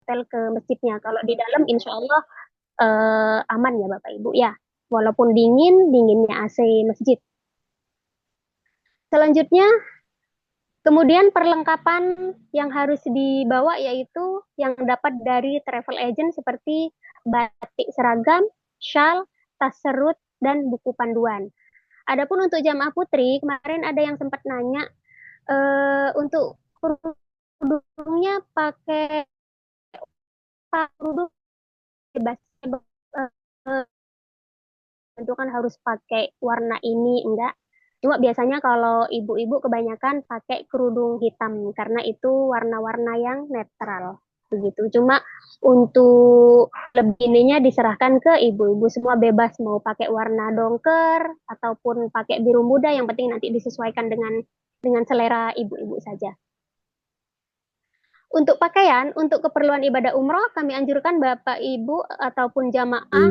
hotel ke masjidnya. Kalau di dalam insya Allah aman ya Bapak Ibu ya. Walaupun dingin, dinginnya AC masjid. Selanjutnya, kemudian perlengkapan yang harus dibawa yaitu yang dapat dari travel agent seperti batik seragam, shawl, tas serut, dan buku panduan. Adapun untuk jamaah putri, kemarin ada yang sempat nanya untuk kerudungnya pakai kerudung bebas, eh, tentu kan harus pakai warna ini enggak. Cuma biasanya kalau ibu-ibu kebanyakan pakai kerudung hitam karena itu warna-warna yang netral begitu. Cuma untuk lebih ininya diserahkan ke ibu-ibu semua bebas mau pakai warna dongker ataupun pakai biru muda yang penting nanti disesuaikan dengan selera ibu-ibu saja. Untuk pakaian, untuk keperluan ibadah umroh, kami anjurkan Bapak, Ibu, ataupun jamaah,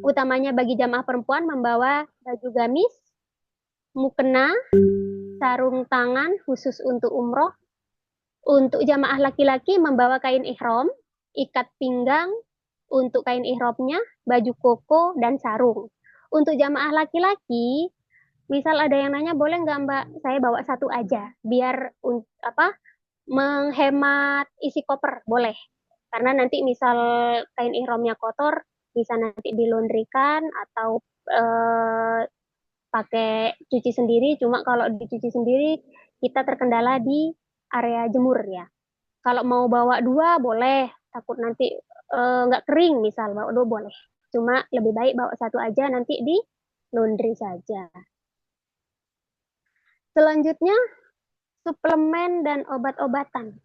utamanya bagi jamaah perempuan, membawa baju gamis, mukena, sarung tangan khusus untuk umroh. Untuk jamaah laki-laki, membawa kain ihram, ikat pinggang, untuk kain ihramnya, baju koko, dan sarung. Untuk jamaah laki-laki, misal ada yang nanya, boleh nggak Mbak, saya bawa satu aja, biar apa menghemat isi koper, boleh. Karena nanti misal kain ihramnya kotor, bisa nanti dilondrikan atau eh, pakai cuci sendiri. Cuma kalau dicuci sendiri, kita terkendala di area jemur ya. Kalau mau bawa dua, boleh. Takut nanti nggak kering, misal bawa dua boleh. Cuma lebih baik bawa satu aja, nanti di laundry saja. Selanjutnya, suplemen dan obat-obatan.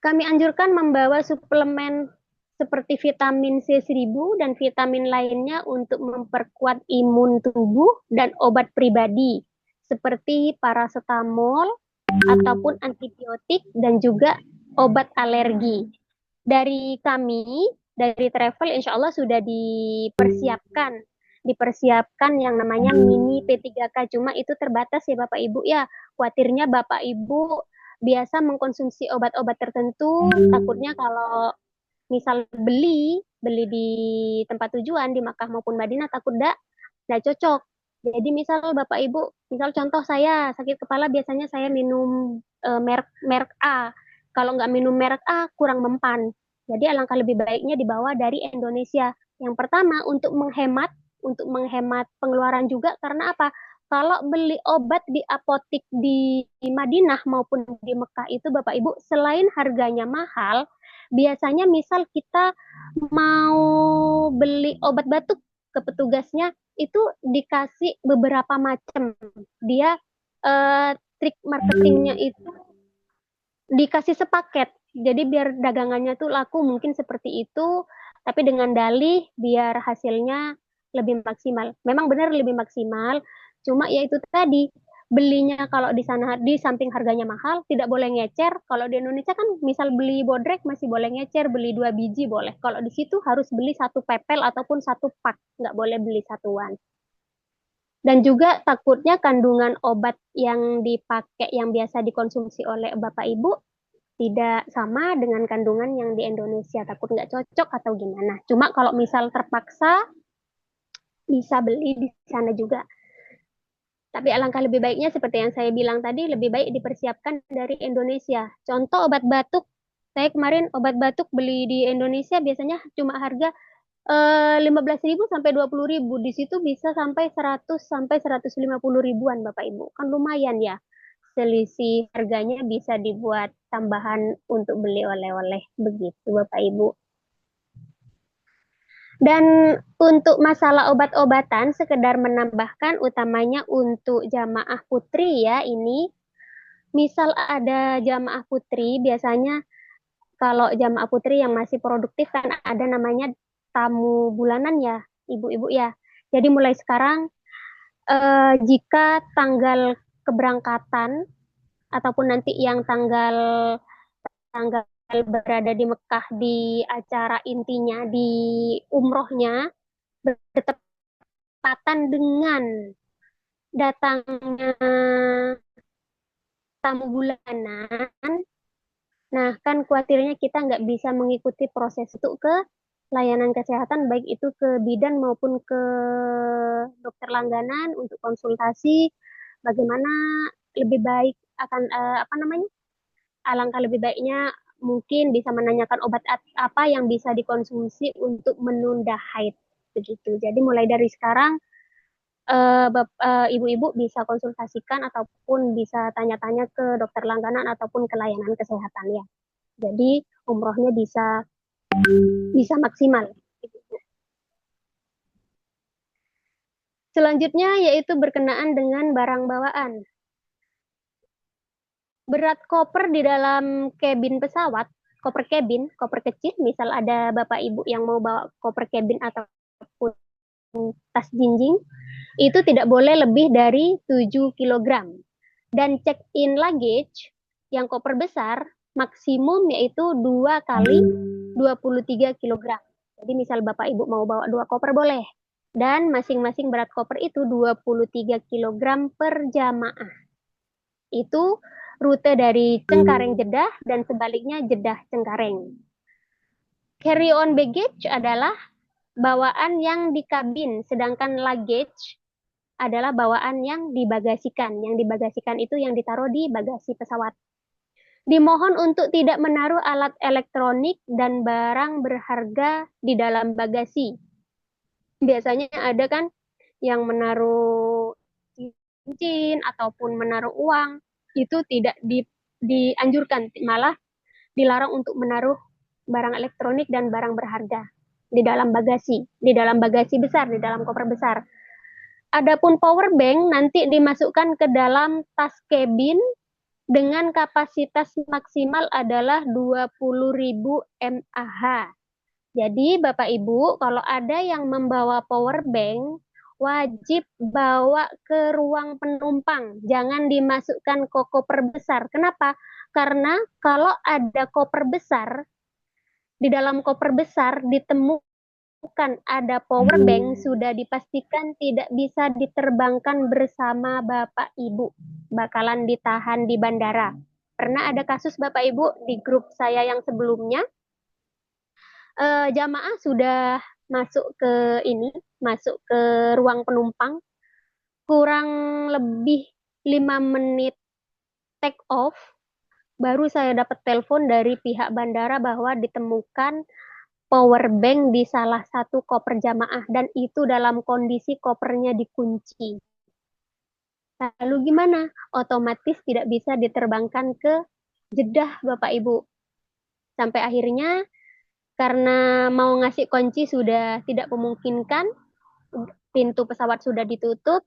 Kami anjurkan membawa suplemen seperti vitamin C1000 dan vitamin lainnya untuk memperkuat imun tubuh dan obat pribadi seperti paracetamol ataupun antibiotik dan juga obat alergi. Dari kami, dari travel insya Allah sudah dipersiapkan yang namanya mini P3K, cuma itu terbatas ya Bapak Ibu ya. Khawatirnya Bapak Ibu biasa mengkonsumsi obat-obat tertentu, takutnya kalau misal beli beli di tempat tujuan di Makkah maupun Madinah takut nggak cocok. Jadi misal Bapak Ibu, misal contoh saya sakit kepala biasanya saya minum merek merek A. Kalau nggak minum merek A kurang mempan. Jadi alangkah lebih baiknya dibawa dari Indonesia. Yang pertama untuk menghemat pengeluaran juga karena apa? Kalau beli obat di apotik di Madinah maupun di Mekah itu Bapak Ibu selain harganya mahal, biasanya misal kita mau beli obat batuk ke petugasnya itu dikasih beberapa macam. Dia trik marketingnya itu dikasih sepaket. Jadi biar dagangannya tuh laku mungkin seperti itu, tapi dengan dalih biar hasilnya lebih maksimal. Memang benar lebih maksimal, cuma ya itu tadi belinya kalau di sana di samping harganya mahal tidak boleh ngecer. Kalau di Indonesia kan misal beli bodrek masih boleh ngecer, beli 2 biji boleh. Kalau di situ harus beli satu pepel ataupun satu pak, nggak boleh beli satuan. Dan juga takutnya kandungan obat yang dipakai yang biasa dikonsumsi oleh Bapak Ibu tidak sama dengan kandungan yang di Indonesia, takut nggak cocok atau gimana. Cuma kalau misal terpaksa bisa beli di sana juga. Tapi alangkah lebih baiknya seperti yang saya bilang tadi, lebih baik dipersiapkan dari Indonesia. Contoh obat batuk, saya kemarin obat batuk beli di Indonesia biasanya cuma harga 15.000 sampai 20.000. Di situ bisa sampai 100 sampai 150 ribuan Bapak Ibu. Kan lumayan ya. Selisih harganya bisa dibuat tambahan untuk beli oleh-oleh begitu Bapak Ibu. Dan untuk masalah obat-obatan, sekedar menambahkan utamanya untuk jamaah putri ya ini, misal ada jamaah putri, biasanya kalau jamaah putri yang masih produktif kan ada namanya tamu bulanan ya, ibu-ibu ya. Jadi mulai sekarang jika tanggal keberangkatan ataupun nanti yang tanggal tanggal berada di Mekah di acara intinya di umrohnya bertepatan dengan datangnya tamu bulanan, Nah, kan khawatirnya kita nggak bisa mengikuti proses itu ke layanan kesehatan, baik itu ke bidan maupun ke dokter langganan untuk konsultasi, bagaimana lebih baik akan apa namanya? Alangkah lebih baiknya mungkin bisa menanyakan obat apa yang bisa dikonsumsi untuk menunda haid begitu. Jadi mulai dari sekarang ibu-ibu bisa konsultasikan ataupun bisa tanya-tanya ke dokter langganan ataupun ke layanan kesehatan ya. Jadi umrohnya bisa bisa maksimal. Selanjutnya yaitu berkenaan dengan barang bawaan. Berat koper di dalam kabin pesawat, koper kabin, koper kecil, misal ada bapak ibu yang mau bawa koper kabin ataupun tas jinjing, itu tidak boleh lebih dari 7 kilogram. Dan check-in luggage yang koper besar maksimum yaitu 2 kali 23 kilogram. Jadi misal Bapak Ibu mau bawa 2 koper boleh. Dan masing-masing berat koper itu 23 kilogram per jamaah. Itu rute dari Cengkareng Jeddah dan sebaliknya Jeddah Cengkareng. Carry on baggage adalah bawaan yang di kabin, sedangkan luggage adalah bawaan yang dibagasikan. Yang dibagasikan itu yang ditaruh di bagasi pesawat. Dimohon untuk tidak menaruh alat elektronik dan barang berharga di dalam bagasi. Biasanya ada kan yang menaruh cincin ataupun menaruh uang, itu tidak dianjurkan, malah dilarang untuk menaruh barang elektronik dan barang berharga di dalam bagasi besar, di dalam koper besar. Adapun power bank nanti dimasukkan ke dalam tas kabin dengan kapasitas maksimal adalah 20.000 mAh. Jadi Bapak Ibu, kalau ada yang membawa power bank, wajib bawa ke ruang penumpang. Jangan dimasukkan ke koper besar. Kenapa? Karena kalau ada koper besar, di dalam koper besar ditemukan ada power bank, sudah dipastikan tidak bisa diterbangkan bersama Bapak Ibu. Bakalan ditahan di bandara. Pernah ada kasus Bapak Ibu di grup saya yang sebelumnya, jamaah sudah masuk ke masuk ke ruang penumpang, kurang lebih 5 menit take off, baru saya dapat telepon dari pihak bandara bahwa ditemukan power bank di salah satu koper jamaah dan itu dalam kondisi kopernya dikunci. Lalu gimana? Otomatis tidak bisa diterbangkan ke Jeddah Bapak Ibu. Sampai akhirnya karena mau ngasih kunci sudah tidak memungkinkan, pintu pesawat sudah ditutup,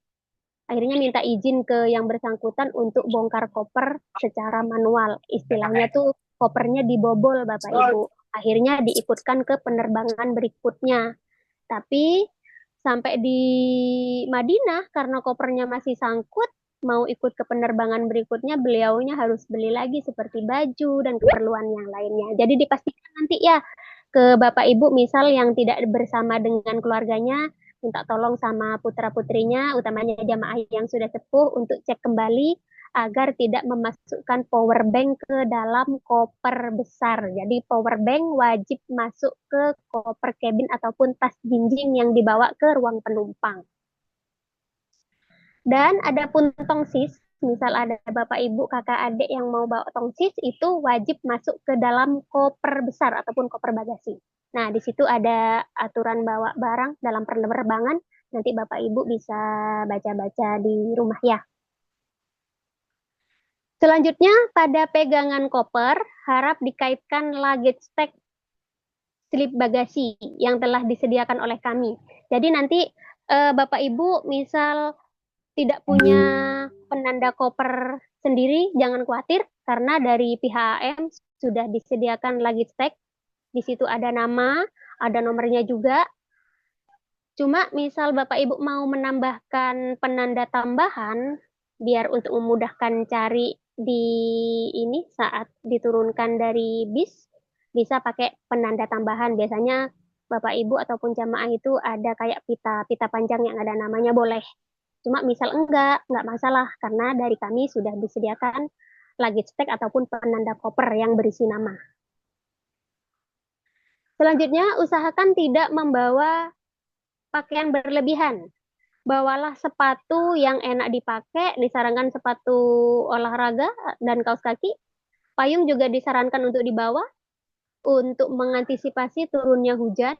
akhirnya minta izin ke yang bersangkutan untuk bongkar koper secara manual. Istilahnya tuh kopernya dibobol Bapak Ibu. Akhirnya diikutkan ke penerbangan berikutnya. Tapi sampai di Madinah karena kopernya masih sangkut, mau ikut ke penerbangan berikutnya, beliaunya harus beli lagi seperti baju dan keperluan yang lainnya. Jadi dipastikan nanti ya ke Bapak Ibu misal yang tidak bersama dengan keluarganya, minta tolong sama putra-putrinya, utamanya jamaah yang sudah sepuh untuk cek kembali agar tidak memasukkan power bank ke dalam koper besar. Jadi power bank wajib masuk ke koper cabin ataupun tas jinjing yang dibawa ke ruang penumpang. Dan ada pun tongsis, misal ada bapak ibu kakak adik yang mau bawa tongsis, itu wajib masuk ke dalam koper besar ataupun koper bagasi. Nah, di situ ada aturan bawa barang dalam penerbangan. Nanti bapak ibu bisa baca-baca di rumah ya. Selanjutnya, pada pegangan koper, harap dikaitkan luggage tag slip bagasi yang telah disediakan oleh kami. Jadi nanti Bapak Ibu misal tidak punya penanda koper sendiri, jangan khawatir karena dari pihak AM sudah disediakan luggage tag. Di situ ada nama, ada nomornya juga. Cuma misal Bapak Ibu mau menambahkan penanda tambahan biar untuk memudahkan cari di ini saat diturunkan dari bis, bisa pakai penanda tambahan. Biasanya Bapak Ibu ataupun jamaah itu ada kayak pita panjang yang ada namanya boleh. Cuma misal enggak masalah karena dari kami sudah disediakan luggage tag ataupun penanda koper yang berisi nama. Selanjutnya, usahakan tidak membawa pakaian berlebihan. Bawalah sepatu yang enak dipakai, disarankan sepatu olahraga dan kaos kaki. Payung juga disarankan untuk dibawa untuk mengantisipasi turunnya hujan.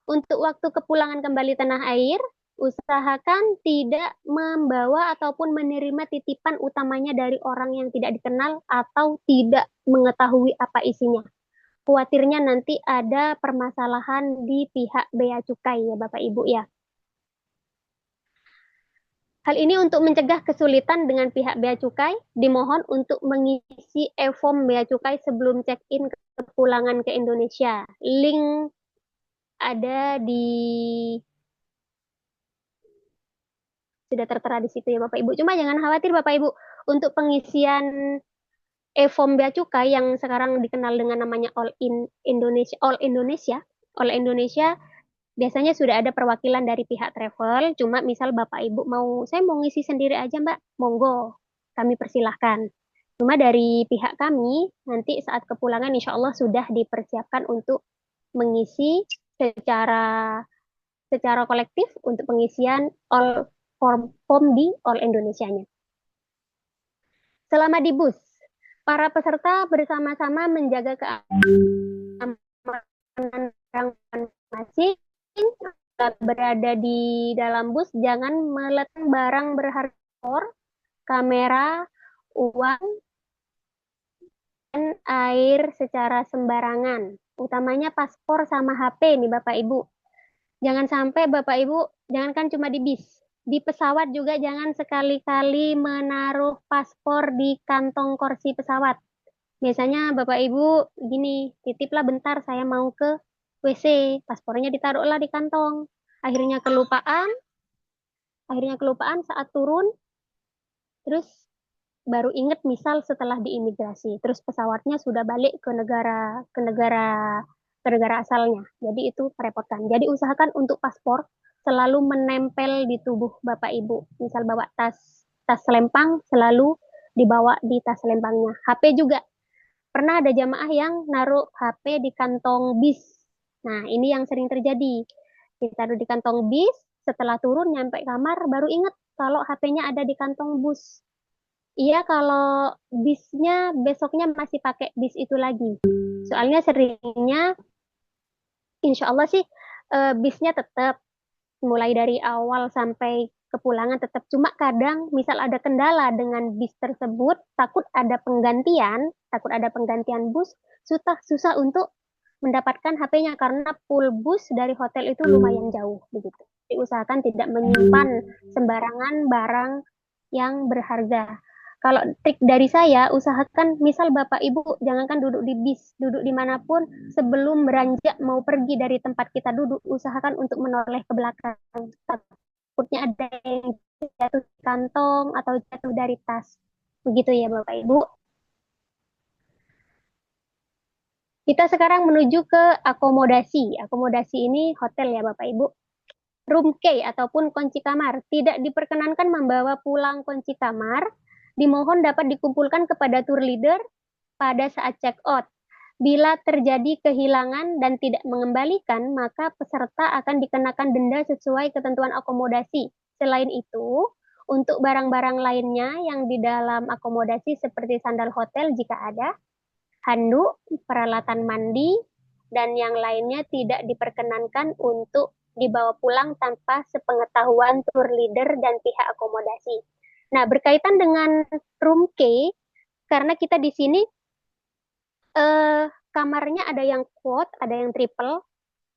Untuk waktu kepulangan kembali tanah air, usahakan tidak membawa ataupun menerima titipan utamanya dari orang yang tidak dikenal atau tidak mengetahui apa isinya. Khawatirnya nanti ada permasalahan di pihak Bea Cukai ya Bapak Ibu ya. Hal ini untuk mencegah kesulitan dengan pihak Bea Cukai, dimohon untuk mengisi e-form Bea Cukai sebelum check-in kepulangan ke Indonesia. Link ada sudah tertera di situ ya Bapak Ibu. Cuma jangan khawatir Bapak Ibu, untuk pengisian e-form Bea Cukai yang sekarang dikenal dengan namanya All Indonesia biasanya sudah ada perwakilan dari pihak travel. Cuma misal Bapak Ibu saya mau ngisi sendiri aja Mbak, monggo, kami persilahkan. Cuma dari pihak kami, nanti saat kepulangan insya Allah sudah dipersiapkan untuk mengisi secara kolektif untuk pengisian form di All Indonesia-nya. Selama di bus, para peserta bersama-sama menjaga keamanan masing berada di dalam bus, jangan meletakkan barang berharga, kamera, uang, dan air secara sembarangan. Utamanya paspor sama HP nih Bapak Ibu. Jangan sampai Bapak Ibu, jangankan cuma di bis, di pesawat juga jangan sekali-kali menaruh paspor di kantong kursi pesawat. Biasanya Bapak Ibu gini, titiplah bentar saya mau ke WC, paspornya ditaruhlah di kantong. Akhirnya kelupaan saat turun, terus baru inget misal setelah di imigrasi, terus pesawatnya sudah balik ke negara asalnya. Jadi itu merepotkan. Jadi usahakan untuk paspor selalu menempel di tubuh Bapak Ibu. Misal bawa tas selempang selalu dibawa di tas selempangnya. HP juga. Pernah ada jamaah yang naruh HP di kantong bis. Nah, ini yang sering terjadi. Ditaruh di kantong bis, setelah turun nyampe kamar baru ingat kalau HP-nya ada di kantong bus. Iya, kalau bisnya besoknya masih pakai bis itu lagi. Soalnya seringnya, insya Allah sih bisnya tetap mulai dari awal sampai kepulangan tetap. Cuma kadang misal ada kendala dengan bis tersebut, takut ada penggantian bus, susah untuk mendapatkan HP-nya karena pool bus dari hotel itu lumayan jauh begitu. Jadi usahakan tidak menyimpan sembarangan barang yang berharga. Kalau trik dari saya, usahakan misal Bapak Ibu jangankan duduk di bis, duduk dimanapun, sebelum beranjak mau pergi dari tempat kita duduk, usahakan untuk menoleh ke belakang. Takutnya ada yang jatuh di kantong atau jatuh dari tas. Begitu ya Bapak Ibu. Kita sekarang menuju ke akomodasi. Akomodasi ini hotel ya Bapak Ibu. Room key ataupun kunci kamar. Tidak diperkenankan membawa pulang kunci kamar. Dimohon dapat dikumpulkan kepada tour leader pada saat check out. Bila terjadi kehilangan dan tidak mengembalikan, maka peserta akan dikenakan denda sesuai ketentuan akomodasi. Selain itu, untuk barang-barang lainnya yang di dalam akomodasi seperti sandal hotel jika ada, handuk, peralatan mandi, dan yang lainnya tidak diperkenankan untuk dibawa pulang tanpa sepengetahuan tour leader dan pihak akomodasi. Nah, berkaitan dengan room key, karena kita di sini kamarnya ada yang quad, ada yang triple.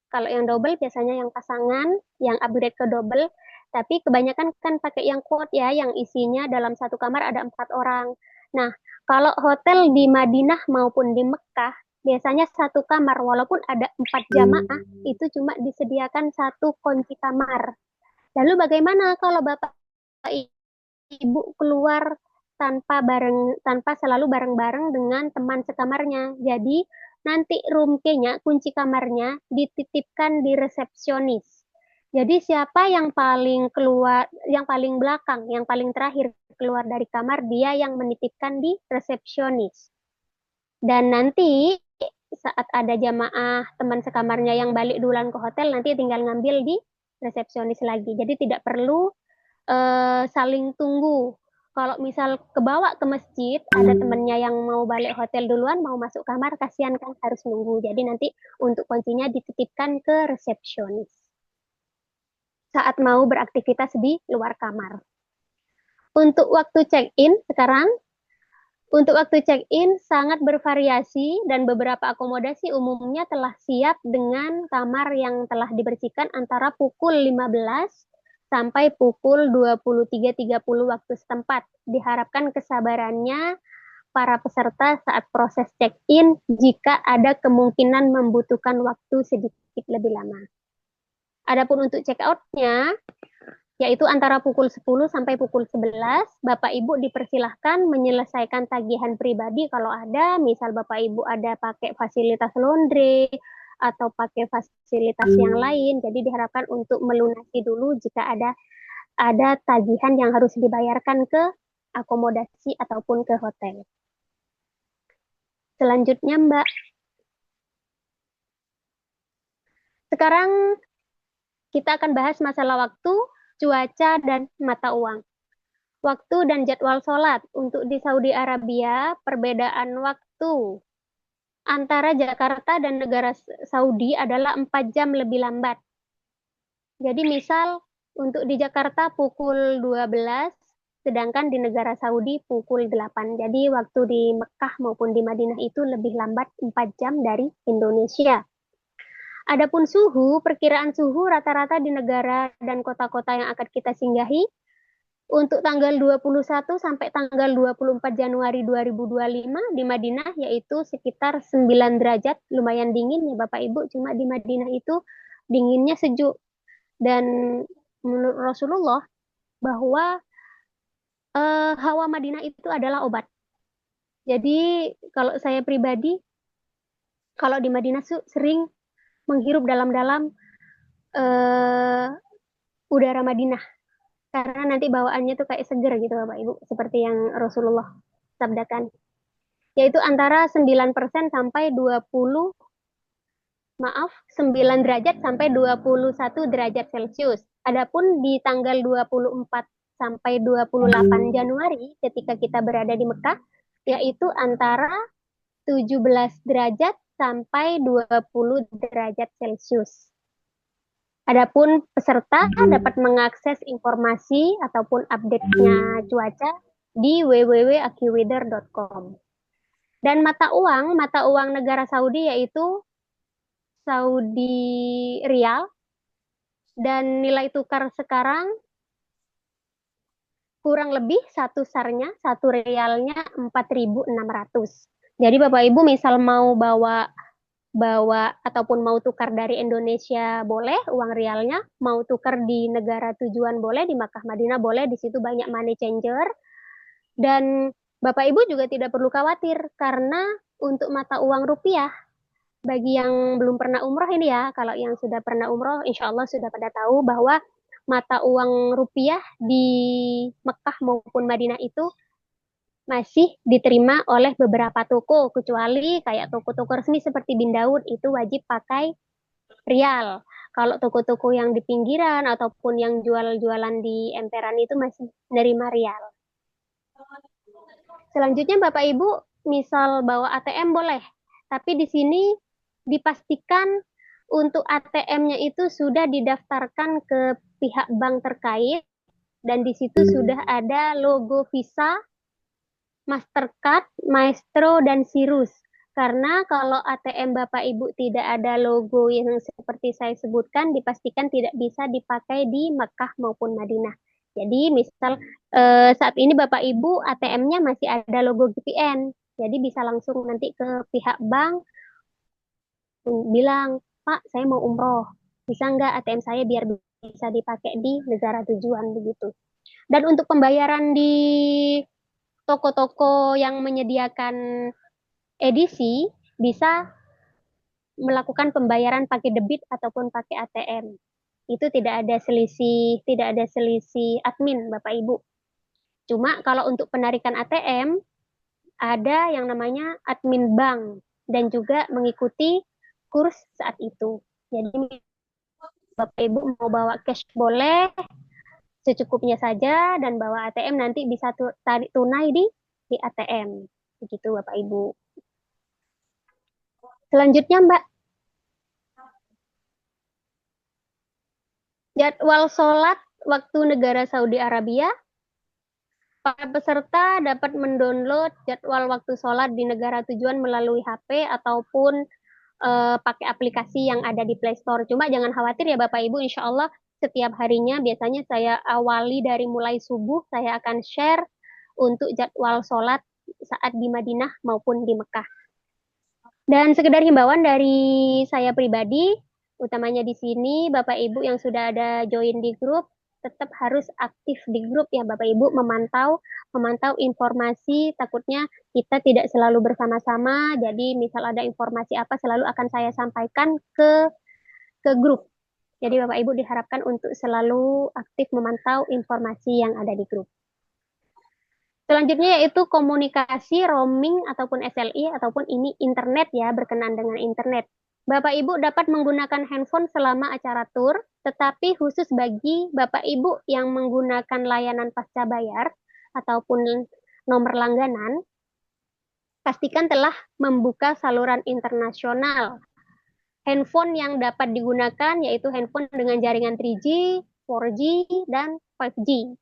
Kalau yang double biasanya yang pasangan, yang upgrade ke double. Tapi kebanyakan kan pakai yang quad ya, yang isinya dalam satu kamar ada 4 orang. Nah, kalau hotel di Madinah maupun di Mekah, biasanya satu kamar, walaupun ada 4 jamaah, itu cuma disediakan satu kunci kamar. Lalu bagaimana kalau Bapak Ibu keluar tanpa selalu bareng-bareng dengan teman sekamarnya. Jadi nanti room key-nya, kunci kamarnya dititipkan di resepsionis. Jadi siapa yang paling keluar, yang paling belakang, yang paling terakhir keluar dari kamar, dia yang menitipkan di resepsionis. Dan nanti saat ada jamaah teman sekamarnya yang balik duluan ke hotel, nanti tinggal ngambil di resepsionis lagi. Jadi tidak perlu saling tunggu. Kalau misal kebawa ke masjid, ada temennya yang mau balik hotel duluan, mau masuk kamar, kasihan kan harus nunggu. Jadi nanti untuk kuncinya dititipkan ke resepsionis saat mau beraktivitas di luar kamar. Untuk waktu check-in sekarang, untuk waktu check-in sangat bervariasi dan beberapa akomodasi umumnya telah siap dengan kamar yang telah dibersihkan antara pukul 15 sampai pukul 23.30 waktu setempat. Diharapkan kesabarannya para peserta saat proses check-in jika ada kemungkinan membutuhkan waktu sedikit lebih lama. Adapun untuk check-out-nya, yaitu antara pukul 10 sampai pukul 11, Bapak Ibu dipersilahkan menyelesaikan tagihan pribadi kalau ada, misal Bapak Ibu ada pakai fasilitas laundry atau pakai fasilitas yang lain, jadi diharapkan untuk melunasi dulu jika ada tagihan yang harus dibayarkan ke akomodasi ataupun ke hotel. Selanjutnya, Mbak. Sekarang kita akan bahas masalah waktu, cuaca, dan mata uang. Waktu dan jadwal sholat. Untuk di Saudi Arabia, perbedaan waktu antara Jakarta dan negara Saudi adalah 4 jam lebih lambat. Jadi misal untuk di Jakarta pukul 12, sedangkan di negara Saudi pukul 8. Jadi waktu di Mekah maupun di Madinah itu lebih lambat 4 jam dari Indonesia. Adapun suhu, perkiraan suhu rata-rata di negara dan kota-kota yang akan kita singgahi untuk tanggal 21 sampai tanggal 24 Januari 2025 di Madinah yaitu sekitar 9 derajat, lumayan dingin ya Bapak Ibu, cuma di Madinah itu dinginnya sejuk. Dan menurut Rasulullah bahwa hawa Madinah itu adalah obat. Jadi kalau saya pribadi, kalau di Madinah sering menghirup dalam-dalam udara Madinah. Karena nanti bawaannya tuh kayak seger gitu Bapak Ibu, seperti yang Rasulullah sabdakan. Yaitu antara 9% sampai 20, maaf, 9 derajat sampai 21 derajat Celcius. Adapun di tanggal 24 sampai 28 Januari ketika kita berada di Mekah, yaitu antara 17 derajat sampai 20 derajat Celcius. Adapun peserta dapat mengakses informasi ataupun update-nya cuaca di www.akiweather.com. Dan mata uang negara Saudi yaitu Saudi Rial, dan nilai tukar sekarang kurang lebih satu sarnya, satu rialnya 4.600. Jadi Bapak Ibu misal mau bawa ataupun mau tukar dari Indonesia boleh uang rialnya, mau tukar di negara tujuan boleh, di Makkah Madinah boleh, di situ banyak money changer. Dan Bapak Ibu juga tidak perlu khawatir karena untuk mata uang rupiah, bagi yang belum pernah umroh ini ya, kalau yang sudah pernah umroh insya Allah sudah pada tahu bahwa mata uang rupiah di Mekah maupun Madinah itu masih diterima oleh beberapa toko, kecuali kayak toko-toko resmi seperti Bin Daud itu wajib pakai rial. Kalau toko-toko yang di pinggiran ataupun yang jual-jualan di emperan itu masih menerima rial. Selanjutnya Bapak Ibu misal bawa ATM boleh, tapi di sini dipastikan untuk ATM-nya itu sudah didaftarkan ke pihak bank terkait dan di situ sudah ada logo Visa, Mastercard, Maestro, dan Sirus. Karena kalau ATM Bapak Ibu tidak ada logo yang seperti saya sebutkan, dipastikan tidak bisa dipakai di Mekah maupun Madinah. Jadi misal saat ini Bapak Ibu ATM-nya masih ada logo GPN, jadi bisa langsung nanti ke pihak bank bilang, Pak, saya mau umroh, bisa nggak ATM saya biar bisa dipakai di negara tujuan begitu. Dan untuk pembayaran di toko-toko yang menyediakan edisi bisa melakukan pembayaran pakai debit ataupun pakai ATM. Itu tidak ada selisih admin Bapak Ibu. Cuma kalau untuk penarikan ATM, ada yang namanya admin bank dan juga mengikuti kurs saat itu. Jadi Bapak Ibu mau bawa cash boleh, secukupnya saja dan bawa ATM nanti bisa tarik tunai di ATM. Begitu Bapak Ibu. Selanjutnya Mbak, jadwal sholat waktu negara Saudi Arabia. Para peserta dapat mendownload jadwal waktu sholat di negara tujuan melalui HP ataupun pakai aplikasi yang ada di Play Store. Cuma jangan khawatir ya Bapak Ibu, insya Allah setiap harinya biasanya saya awali dari mulai subuh, saya akan share untuk jadwal sholat saat di Madinah maupun di Mekah. Dan sekedar himbauan dari saya pribadi, utamanya di sini Bapak Ibu yang sudah ada join di grup, tetap harus aktif di grup ya Bapak Ibu, memantau informasi, takutnya kita tidak selalu bersama-sama, jadi misal ada informasi apa selalu akan saya sampaikan ke grup. Jadi Bapak Ibu diharapkan untuk selalu aktif memantau informasi yang ada di grup. Selanjutnya yaitu komunikasi roaming ataupun SLI ataupun ini internet ya, berkenan dengan internet. Bapak Ibu dapat menggunakan handphone selama acara tur, tetapi khusus bagi Bapak Ibu yang menggunakan layanan pasca bayar ataupun nomor langganan, pastikan telah membuka saluran internasional. Handphone yang dapat digunakan yaitu handphone dengan jaringan 3G, 4G, dan 5G.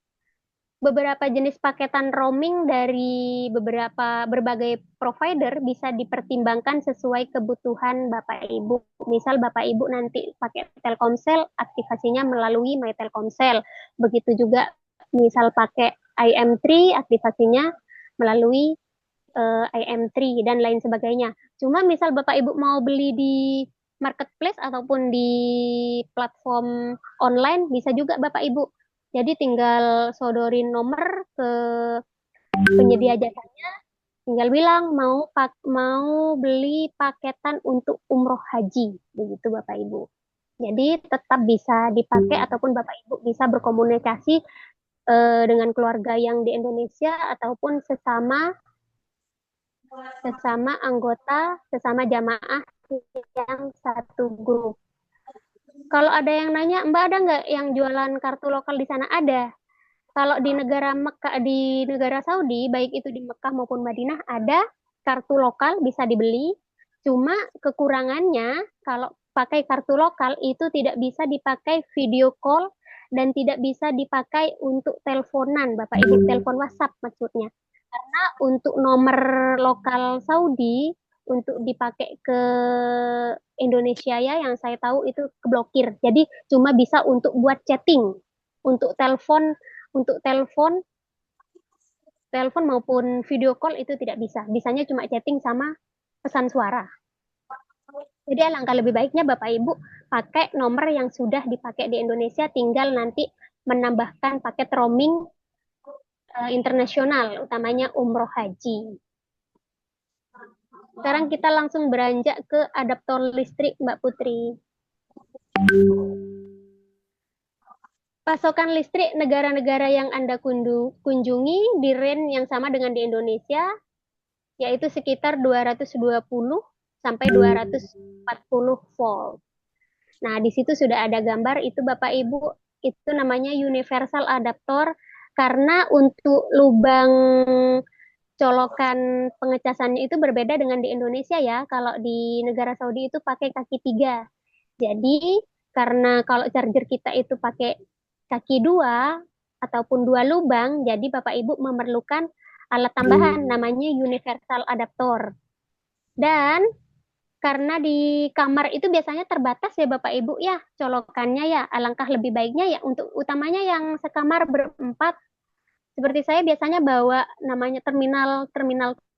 Beberapa jenis paketan roaming dari berbagai provider bisa dipertimbangkan sesuai kebutuhan Bapak Ibu. Misal Bapak Ibu nanti pakai Telkomsel, aktivasinya melalui My Telkomsel. Begitu juga misal pakai IM3, aktivasinya melalui IM3 dan lain sebagainya. Cuma misal Bapak Ibu mau beli di marketplace ataupun di platform online bisa juga Bapak Ibu. Jadi tinggal sodorin nomor ke penyedia jasanya, tinggal bilang mau beli paketan untuk umroh haji, begitu Bapak Ibu. Jadi tetap bisa dipakai ataupun Bapak Ibu bisa berkomunikasi dengan keluarga yang di Indonesia ataupun sesama anggota, sesama jamaah yang satu grup. Kalau ada yang nanya, Mbak ada nggak yang jualan kartu lokal di sana? Ada. Kalau di negara Mekah, di negara Saudi, baik itu di Mekah maupun Madinah, ada kartu lokal bisa dibeli. Cuma kekurangannya, kalau pakai kartu lokal itu tidak bisa dipakai video call dan tidak bisa dipakai untuk teleponan, Bapak Ibu, telepon WhatsApp maksudnya. Karena untuk nomor lokal Saudi, untuk dipakai ke Indonesia ya, yang saya tahu itu keblokir. Jadi cuma bisa untuk buat chatting, untuk telepon untuk telepon maupun video call itu tidak bisa. Bisanya cuma chatting sama pesan suara. Jadi alangkah lebih baiknya Bapak Ibu pakai nomor yang sudah dipakai di Indonesia, tinggal nanti menambahkan paket roaming internasional, utamanya umroh haji. Sekarang kita langsung beranjak ke adaptor listrik Mbak Putri. Pasokan listrik negara-negara yang Anda kunjungi di range yang sama dengan di Indonesia, yaitu sekitar 220 sampai 240 volt. Nah, di situ sudah ada gambar, itu Bapak Ibu, itu namanya universal adaptor, karena untuk lubang colokan pengecasannya itu berbeda dengan di Indonesia ya. Kalau di negara Saudi itu pakai kaki 3. Jadi, karena kalau charger kita itu pakai kaki 2 ataupun 2 lubang, jadi Bapak Ibu memerlukan alat tambahan namanya universal adaptor. Dan karena di kamar itu biasanya terbatas ya Bapak Ibu ya colokannya ya, alangkah lebih baiknya ya untuk utamanya yang sekamar berempat. Seperti saya biasanya bawa namanya terminal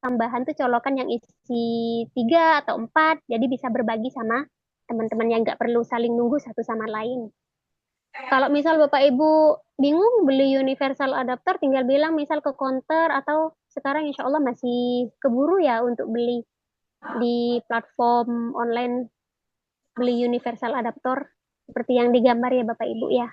tambahan tuh colokan yang isi 3 atau 4, jadi bisa berbagi sama teman-teman yang nggak perlu saling nunggu satu sama lain. Kalau misal Bapak Ibu bingung beli universal adapter, tinggal bilang misal ke counter atau sekarang insya Allah masih keburu ya untuk beli di platform online, beli universal adapter seperti yang digambar ya Bapak Ibu ya.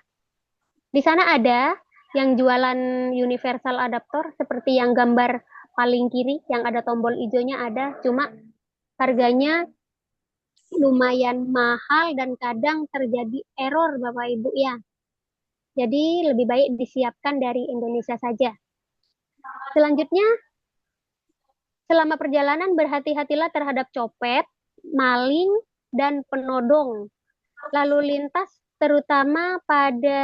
Di sana ada yang jualan universal adaptor seperti yang gambar paling kiri yang ada tombol hijaunya ada, cuma harganya lumayan mahal dan kadang terjadi error Bapak Ibu ya. Jadi lebih baik disiapkan dari Indonesia saja. Selanjutnya, selama perjalanan berhati-hatilah terhadap copet, maling, dan penodong. Lalu lintas terutama pada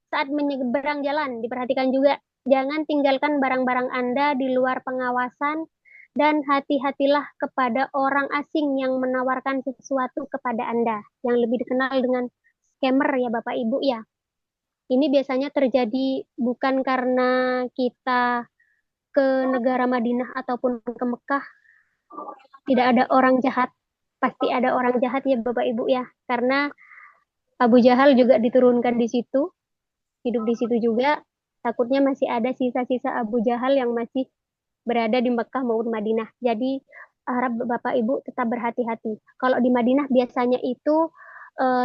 saat menyeberang jalan. Diperhatikan juga, jangan tinggalkan barang-barang Anda di luar pengawasan dan hati-hatilah kepada orang asing yang menawarkan sesuatu kepada Anda, yang lebih dikenal dengan scammer ya Bapak Ibu ya. Ini biasanya terjadi bukan karena kita ke negara Madinah ataupun ke Mekah tidak ada orang jahat. Pasti ada orang jahat ya Bapak Ibu ya. Karena Abu Jahal juga diturunkan di situ, hidup di situ juga. Takutnya masih ada sisa-sisa Abu Jahal yang masih berada di Mekah maupun Madinah. Jadi harap Bapak Ibu tetap berhati-hati. Kalau di Madinah biasanya itu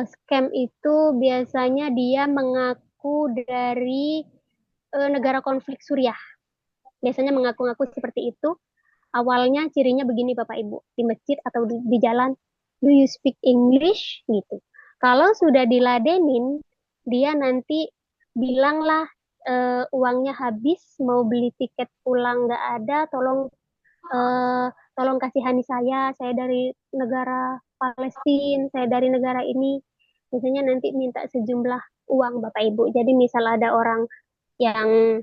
scam itu biasanya dia mengaku dari negara konflik Suriah. Biasanya mengaku-ngaku seperti itu. Awalnya cirinya begini Bapak Ibu, di masjid atau di jalan, do you speak English? Gitu. Kalau sudah diladenin, dia nanti bilanglah uangnya habis, mau beli tiket pulang nggak ada, eh, tolong kasihani saya dari negara Palestina, saya dari negara ini. Biasanya nanti minta sejumlah uang Bapak Ibu. Jadi misal ada orang yang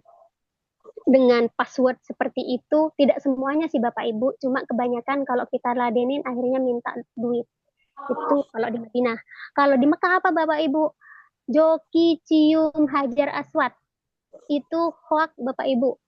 dengan password seperti itu, tidak semuanya sih Bapak Ibu, cuma kebanyakan kalau kita ladenin akhirnya minta duit. Itu kalau di Madinah. Kalau di Mekah apa Bapak Ibu? Joki cium Hajar Aswad. Itu hoax Bapak Ibu.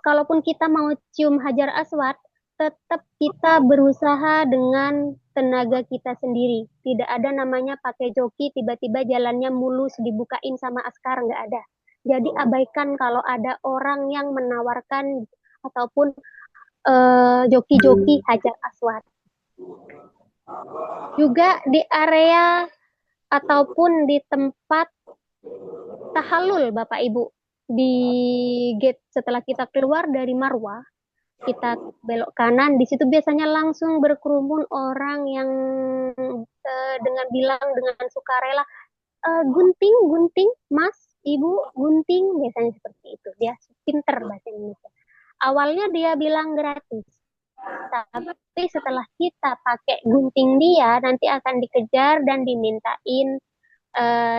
Kalaupun kita mau cium Hajar Aswad, tetap kita berusaha dengan tenaga kita sendiri. Tidak ada namanya pakai joki, tiba-tiba jalannya mulus, dibukain sama askar, nggak ada. Jadi abaikan kalau ada orang yang menawarkan ataupun joki-joki Hajar Aswad. Juga di area ataupun di tempat tahallul Bapak Ibu. Di gate setelah kita keluar dari Marwah, kita belok kanan, di situ biasanya langsung berkerumun orang yang dengan bilang dengan sukarela, gunting, gunting, mas, ibu, gunting, biasanya seperti itu. Dia pinter bahasa Indonesia. Awalnya dia bilang gratis, tapi setelah kita pakai gunting dia, nanti akan dikejar dan dimintain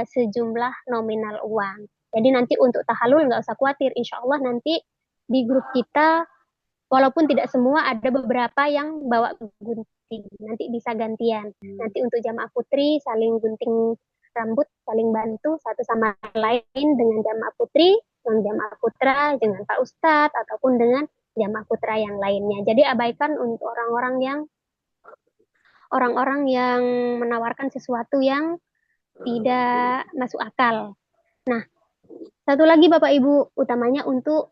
sejumlah nominal uang. Jadi nanti untuk tahalul nggak usah khawatir, insya Allah nanti di grup kita walaupun tidak semua, ada beberapa yang bawa gunting. Nanti bisa gantian. Nanti untuk jamaah putri saling gunting rambut, saling bantu satu sama lain dengan jamaah putri, dengan jamaah putra, dengan Pak Ustadz, ataupun dengan jamaah putra yang lainnya. Jadi abaikan untuk orang-orang yang menawarkan sesuatu yang tidak masuk akal. Nah, satu lagi Bapak Ibu, utamanya untuk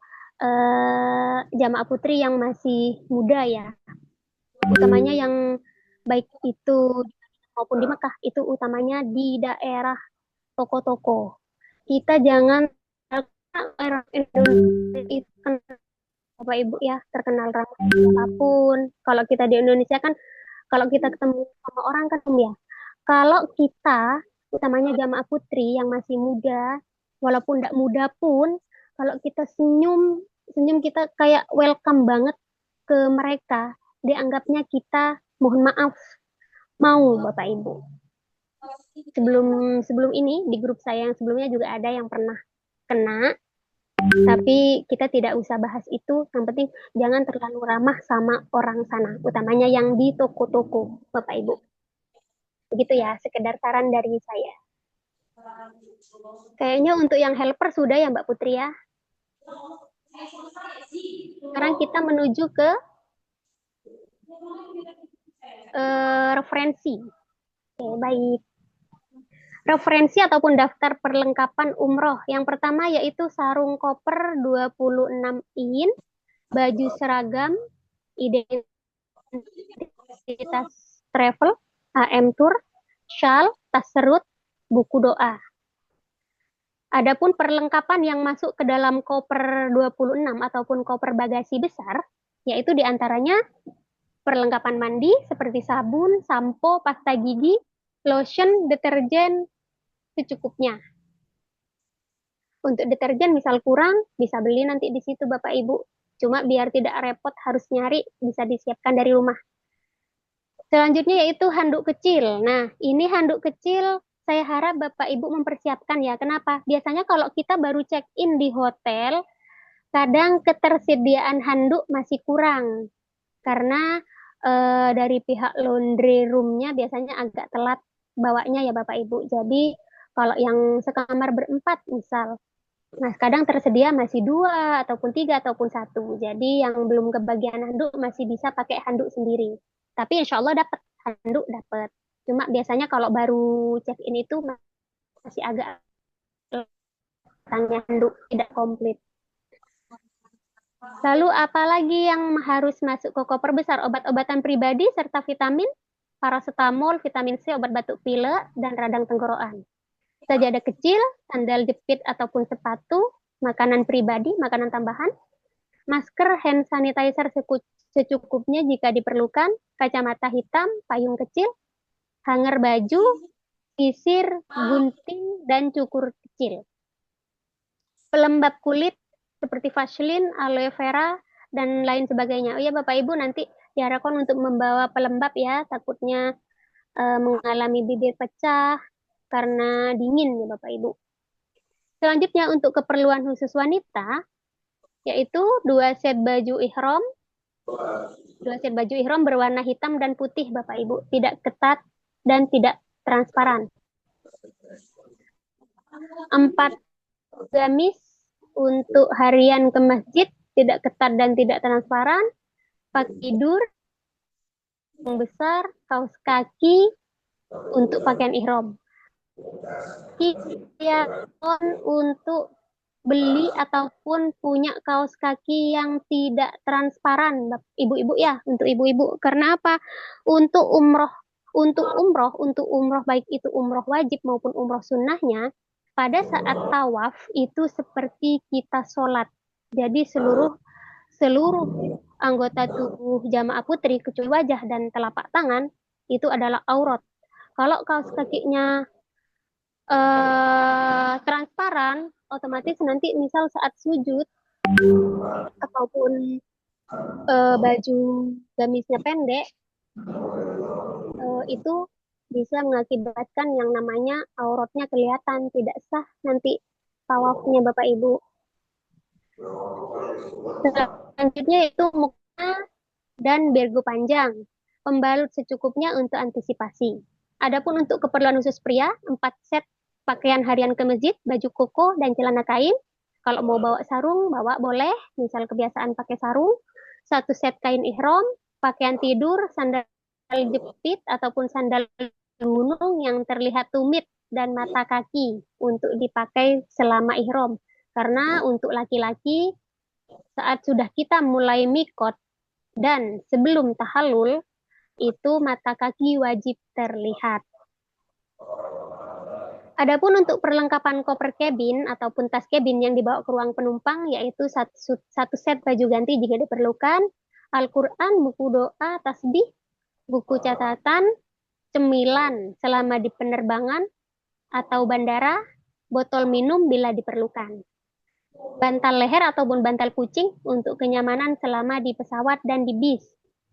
jamaah putri yang masih muda ya, utamanya yang baik itu maupun di Mekah, itu utamanya di daerah toko-toko. Kita jangan, orang Indonesia itu kan Bapak Ibu ya terkenal ramah apapun. Kalau kita di Indonesia kan, kalau kita ketemu sama orang kan ya, kalau kita utamanya jamaah putri yang masih muda, walaupun tidak muda pun, kalau kita senyum, senyum kita kayak welcome banget ke mereka, dianggapnya kita mohon maaf, mau Bapak Ibu. Sebelum sebelum ini di grup saya yang sebelumnya juga ada yang pernah kena, tapi kita tidak usah bahas itu. Yang penting jangan terlalu ramah sama orang sana, utamanya yang di toko-toko, Bapak Ibu. Begitu ya, sekedar saran dari saya. Kayaknya untuk yang helper sudah ya Mbak Putri ya. Sekarang kita menuju ke referensi. Oke, baik. Referensi ataupun daftar perlengkapan umroh. Yang pertama yaitu sarung koper 26 in, baju seragam, identitas travel, HM Tour, shawl, tas serut, buku doa. Adapun perlengkapan yang masuk ke dalam koper 26 ataupun koper bagasi besar, yaitu diantaranya perlengkapan mandi seperti sabun, sampo, pasta gigi, lotion, deterjen secukupnya. Untuk deterjen misal kurang, bisa beli nanti di situ Bapak Ibu. Cuma biar tidak repot harus nyari, bisa disiapkan dari rumah. Selanjutnya yaitu handuk kecil. Nah, ini handuk kecil saya harap Bapak Ibu mempersiapkan ya. Kenapa? Biasanya kalau kita baru check-in di hotel, kadang ketersediaan handuk masih kurang. Karena dari pihak laundry room-nya biasanya agak telat bawanya ya Bapak Ibu. Jadi kalau yang sekamar berempat misal, nah kadang tersedia masih dua ataupun tiga ataupun satu. Jadi yang belum kebagian handuk masih bisa pakai handuk sendiri. Tapi insya Allah dapat handuk dapat. Cuma biasanya kalau baru check-in itu masih agak tanya handuk tidak komplit. Lalu apalagi yang harus masuk ke koper besar? Obat-obatan pribadi serta vitamin, paracetamol, vitamin C, obat batuk pilek, dan radang tenggorokan. Sajadah kecil, sandal jepit ataupun sepatu, makanan pribadi, makanan tambahan, masker, hand sanitizer secukupnya jika diperlukan, kacamata hitam, payung kecil, hanger baju, sisir, gunting, dan cukur kecil. Pelembab kulit seperti Vaseline, aloe vera, dan lain sebagainya. Oh ya Bapak Ibu nanti diharapkan untuk membawa pelembab ya, takutnya mengalami bibir pecah karena dingin ya Bapak Ibu. Selanjutnya untuk keperluan khusus wanita, yaitu dua set baju ihram berwarna hitam dan putih Bapak Ibu, tidak ketat dan tidak transparan. 4 gamis untuk harian ke masjid, tidak ketat dan tidak transparan, pakai tidur yang besar, kaos kaki untuk pakaian ihram. Siapkan untuk beli ataupun punya kaos kaki yang tidak transparan, ibu-ibu ya, untuk ibu-ibu. Karena apa? Untuk umroh baik itu umroh wajib maupun umroh sunnahnya, pada saat tawaf itu seperti kita sholat. Jadi seluruh anggota tubuh jamaah putri kecuali wajah dan telapak tangan itu adalah aurat. Kalau kaos kakinya transparan, otomatis nanti misal saat sujud ataupun baju gamisnya pendek, itu bisa mengakibatkan yang namanya auratnya kelihatan, tidak sah nanti tawafnya Bapak Ibu. Selanjutnya itu mukena dan bergo panjang, pembalut secukupnya untuk antisipasi. Adapun untuk keperluan khusus pria, 4 set pakaian harian ke masjid, baju koko dan celana kain. Kalau mau bawa sarung, bawa boleh, misal kebiasaan pakai sarung. 1 set kain ihram, pakaian tidur, sandal jepit ataupun sandal gunung yang terlihat tumit dan mata kaki untuk dipakai selama ihram. Karena untuk laki-laki saat sudah kita mulai mikot dan sebelum tahallul itu mata kaki wajib terlihat. Adapun untuk perlengkapan koper cabin ataupun tas cabin yang dibawa ke ruang penumpang yaitu satu set baju ganti jika diperlukan, Al-Quran, buku doa, tasbih, buku catatan, cemilan selama di penerbangan atau bandara, botol minum bila diperlukan. Bantal leher ataupun bantal kucing untuk kenyamanan selama di pesawat dan di bis.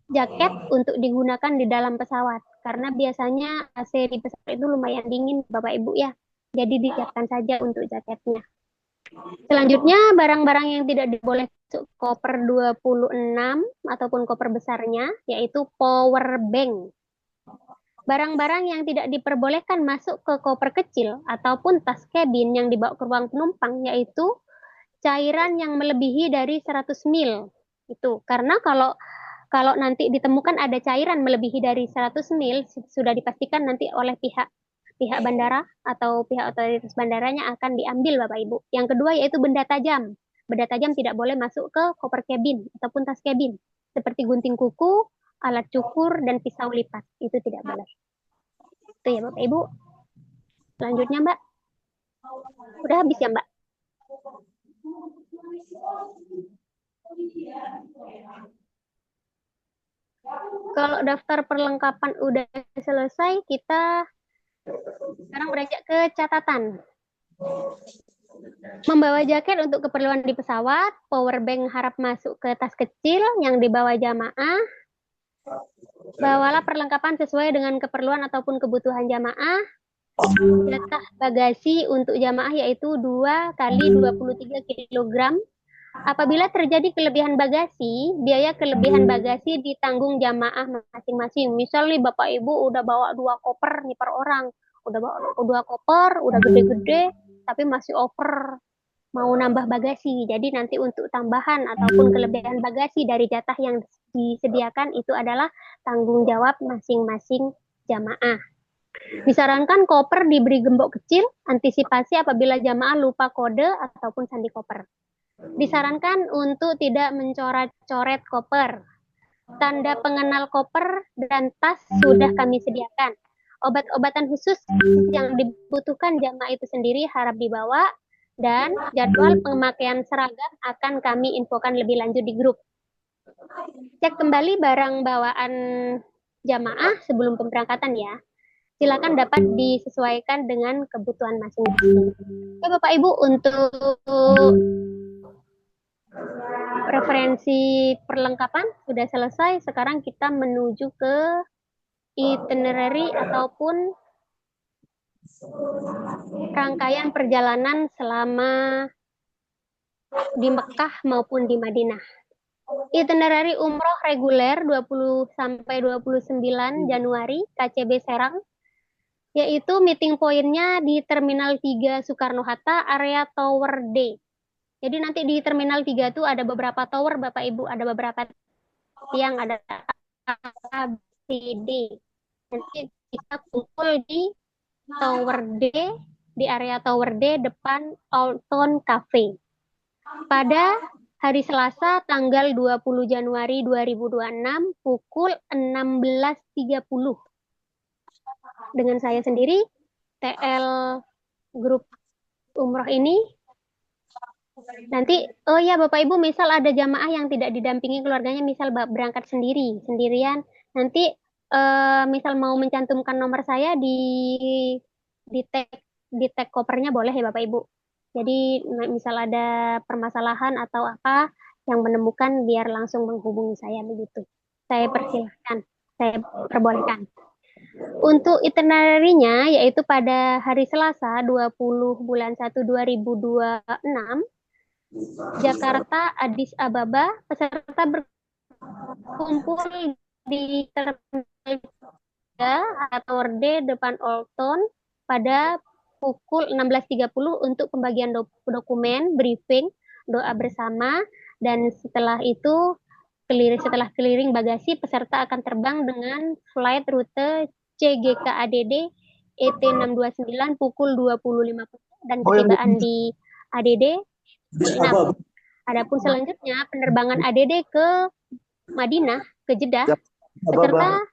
Jaket untuk digunakan di dalam pesawat karena biasanya AC di pesawat itu lumayan dingin Bapak Ibu ya. Jadi disiapkan saja untuk jaketnya. Selanjutnya barang-barang yang tidak diboleh masuk koper 26 ataupun koper besarnya yaitu power bank. Barang-barang yang tidak diperbolehkan masuk ke koper kecil ataupun tas cabin yang dibawa ke ruang penumpang yaitu cairan yang melebihi dari 100 ml. Itu karena kalau nanti ditemukan ada cairan melebihi dari 100 ml, sudah dipastikan nanti oleh pihak bandara atau pihak otoritas bandaranya akan diambil Bapak Ibu. Yang kedua yaitu benda tajam. Benda tajam tidak boleh masuk ke koper cabin ataupun tas cabin. Seperti gunting kuku, alat cukur, dan pisau lipat. Itu tidak boleh. Itu ya Bapak Ibu. Selanjutnya Mbak. Udah habis ya, Mbak? Kalau daftar perlengkapan udah selesai, kita sekarang beranjak ke catatan. Membawa jaket untuk keperluan di pesawat, power bank harap masuk ke tas kecil yang dibawa jamaah. Bawalah perlengkapan sesuai dengan keperluan ataupun kebutuhan jamaah. Jatah bagasi untuk jamaah yaitu 2 kali 23 kilogram. Apabila terjadi kelebihan bagasi, biaya kelebihan bagasi ditanggung jamaah masing-masing. Misal nih Bapak Ibu udah bawa 2 koper nih per orang, udah bawa 2 koper, udah gede-gede, tapi masih over mau nambah bagasi. Jadi nanti untuk tambahan ataupun kelebihan bagasi dari jatah yang disediakan itu adalah tanggung jawab masing-masing jamaah. Disarankan koper diberi gembok kecil, antisipasi apabila jamaah lupa kode ataupun sandi koper. Disarankan untuk tidak mencoret-coret koper. Tanda pengenal koper dan tas sudah kami sediakan. Obat-obatan khusus yang dibutuhkan jamaah itu sendiri harap dibawa dan jadwal pemakaian seragam akan kami infokan lebih lanjut di grup. Cek kembali barang bawaan jamaah sebelum pemberangkatan ya. Silakan dapat disesuaikan dengan kebutuhan masing-masing. Oke Bapak Ibu, untuk referensi perlengkapan sudah selesai. Sekarang kita menuju ke itinerary ataupun rangkaian perjalanan selama di Mekah maupun di Madinah. Itinerary umroh reguler 20 sampai 29 Januari KCB Serang, yaitu meeting pointnya di Terminal 3 Soekarno-Hatta, area Tower D. Jadi nanti di Terminal 3 itu ada beberapa tower, Bapak Ibu, ada beberapa tiang, ada A, B, D. Nanti kita kumpul di Tower D, di area Tower D depan Alton Cafe. Pada hari Selasa tanggal 20 Januari 2026 pukul 16.30. Dengan saya sendiri, TL grup umroh ini. Nanti, oh ya Bapak Ibu, misal ada jamaah yang tidak didampingi keluarganya, misal berangkat sendirian, nanti misal mau mencantumkan nomor saya di tag kopernya boleh ya Bapak Ibu. Jadi misal ada permasalahan atau apa yang menemukan biar langsung menghubungi saya begitu. Saya persilahkan, saya perbolehkan. Untuk itinerary-nya yaitu pada hari Selasa 20 bulan 1 2026 Jakarta Addis Ababa, peserta berkumpul di Terminal 3 atau D depan Olton pada pukul 16.30 untuk pembagian dokumen, briefing, doa bersama, dan setelah itu setelah keliling bagasi, peserta akan terbang dengan flight rute CGK ADD ET629 pukul 20.50 dan ketibaan di ADD 6. Adapun selanjutnya penerbangan ADD ke Madinah, ke Jeddah, peserta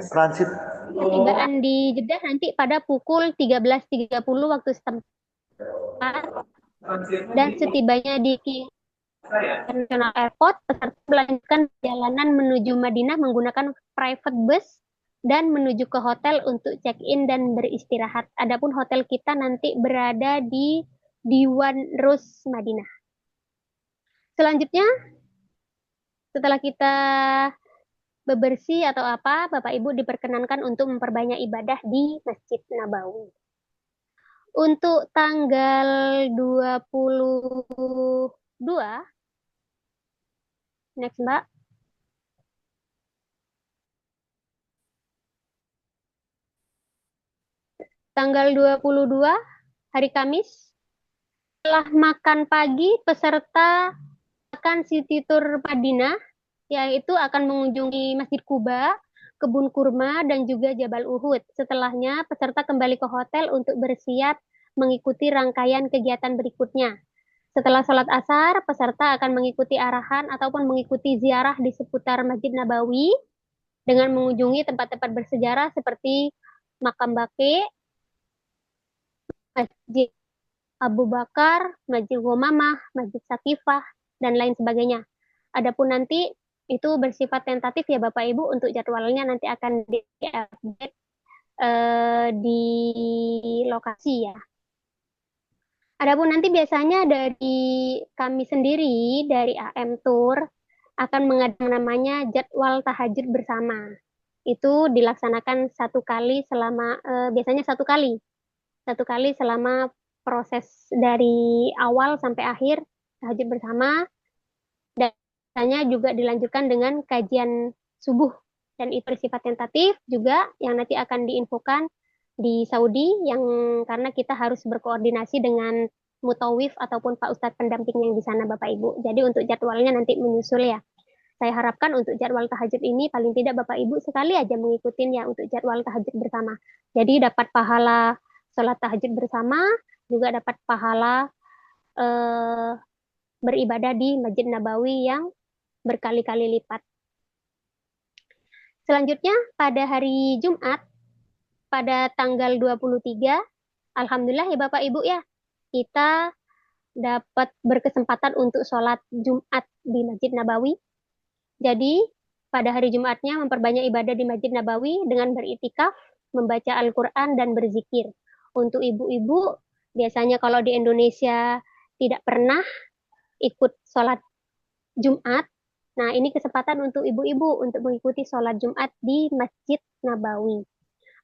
transit ketibaan di Jeddah nanti pada pukul 13.30 waktu setempat dan setibanya di International Airport, peserta melanjutkan perjalanan menuju Madinah menggunakan private bus dan menuju ke hotel untuk check-in dan beristirahat. Adapun hotel kita nanti berada di Diwan Rus Madinah. Selanjutnya, setelah kita bebersih atau apa, Bapak Ibu diperkenankan untuk memperbanyak ibadah di Masjid Nabawi. Untuk tanggal 22, next Mbak, tanggal 22, hari Kamis, setelah makan pagi, peserta akan City Tour Madinah, yaitu akan mengunjungi Masjid Kuba, Kebun Kurma, dan juga Jabal Uhud. Setelahnya, peserta kembali ke hotel untuk bersiap mengikuti rangkaian kegiatan berikutnya. Setelah sholat asar, peserta akan mengikuti arahan ataupun mengikuti ziarah di seputar Masjid Nabawi dengan mengunjungi tempat-tempat bersejarah seperti Makam Baqi, Masjid Abu Bakar, Masjid Gomamah, Masjid Sakifah, dan lain sebagainya. Adapun nanti itu bersifat tentatif ya Bapak Ibu, untuk jadwalnya nanti akan diupdate di lokasi ya. Adapun nanti biasanya dari kami sendiri, dari AM Tour, akan mengadakan namanya jadwal tahajud bersama. Itu dilaksanakan satu kali selama, biasanya satu kali selama proses dari awal sampai akhir tahajud bersama, dan biasanya juga dilanjutkan dengan kajian subuh, dan itu bersifat tentatif juga yang nanti akan diinfokan di Saudi, yang karena kita harus berkoordinasi dengan mutawif ataupun Pak Ustadz pendamping yang di sana Bapak Ibu. Jadi untuk jadwalnya nanti menyusul ya. Saya harapkan untuk jadwal tahajud ini paling tidak Bapak Ibu sekali aja mengikutin ya untuk jadwal tahajud bersama. Jadi dapat pahala sholat tahajud bersama, juga dapat pahala eh, beribadah di Masjid Nabawi yang berkali-kali lipat. Selanjutnya pada hari Jumat, pada tanggal 23, Alhamdulillah ya Bapak Ibu ya, kita dapat berkesempatan untuk sholat Jumat di Masjid Nabawi. Jadi pada hari Jumatnya memperbanyak ibadah di Masjid Nabawi dengan beritikaf, membaca Al-Quran, dan berzikir. Untuk ibu-ibu, biasanya kalau di Indonesia tidak pernah ikut sholat Jumat, nah ini kesempatan untuk ibu-ibu untuk mengikuti sholat Jumat di Masjid Nabawi.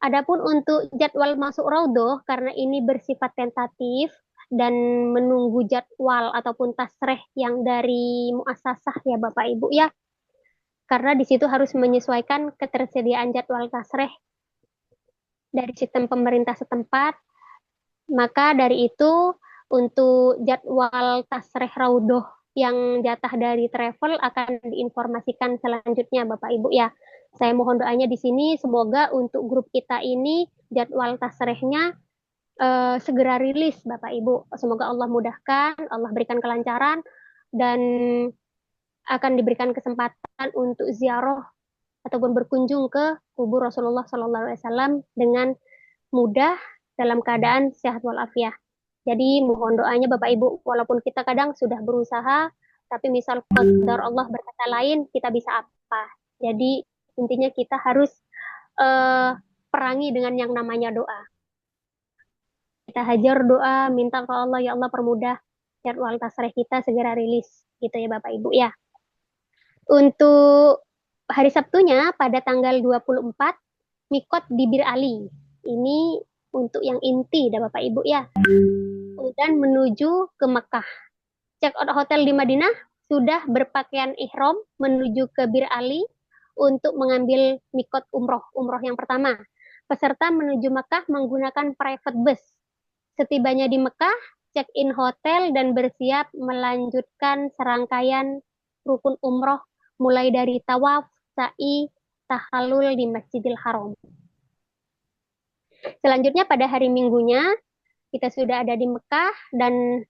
Adapun untuk jadwal masuk Raudhoh, karena ini bersifat tentatif dan menunggu jadwal ataupun tasreh yang dari muasasah ya Bapak Ibu ya, karena di situ harus menyesuaikan ketersediaan jadwal tasreh dari sistem pemerintah setempat. Maka dari itu untuk jadwal tasreh Raudhoh yang jatah dari travel akan diinformasikan selanjutnya Bapak Ibu ya. Saya mohon doanya di sini semoga untuk grup kita ini jadwal tasrehnya segera rilis Bapak Ibu. Semoga Allah mudahkan, Allah berikan kelancaran, dan akan diberikan kesempatan untuk ziarah ataupun berkunjung ke kubur Rasulullah SAW dengan mudah dalam keadaan sehat walafiat. Jadi mohon doanya Bapak Ibu, walaupun kita kadang sudah berusaha, tapi misal qadar Allah berkata lain, kita bisa apa? Jadi intinya kita harus perangi dengan yang namanya doa. Kita hajar doa, minta ke Allah, ya Allah permudah jadwal tasreh kita segera rilis. Gitu ya Bapak Ibu ya. Untuk hari Sabtunya pada tanggal 24, mikot di Bir Ali. Ini untuk yang inti dah Bapak Ibu ya. Dan menuju ke Mekah. Check out hotel di Madinah, sudah berpakaian ihram menuju ke Bir Ali untuk mengambil mikot umroh yang pertama. Peserta menuju Mekah menggunakan private bus. Setibanya di Mekah, check-in hotel dan bersiap melanjutkan serangkaian rukun umroh mulai dari tawaf, sa'i, tahallul di Masjidil Haram. Selanjutnya pada hari Minggunya, kita sudah ada di Mekah dan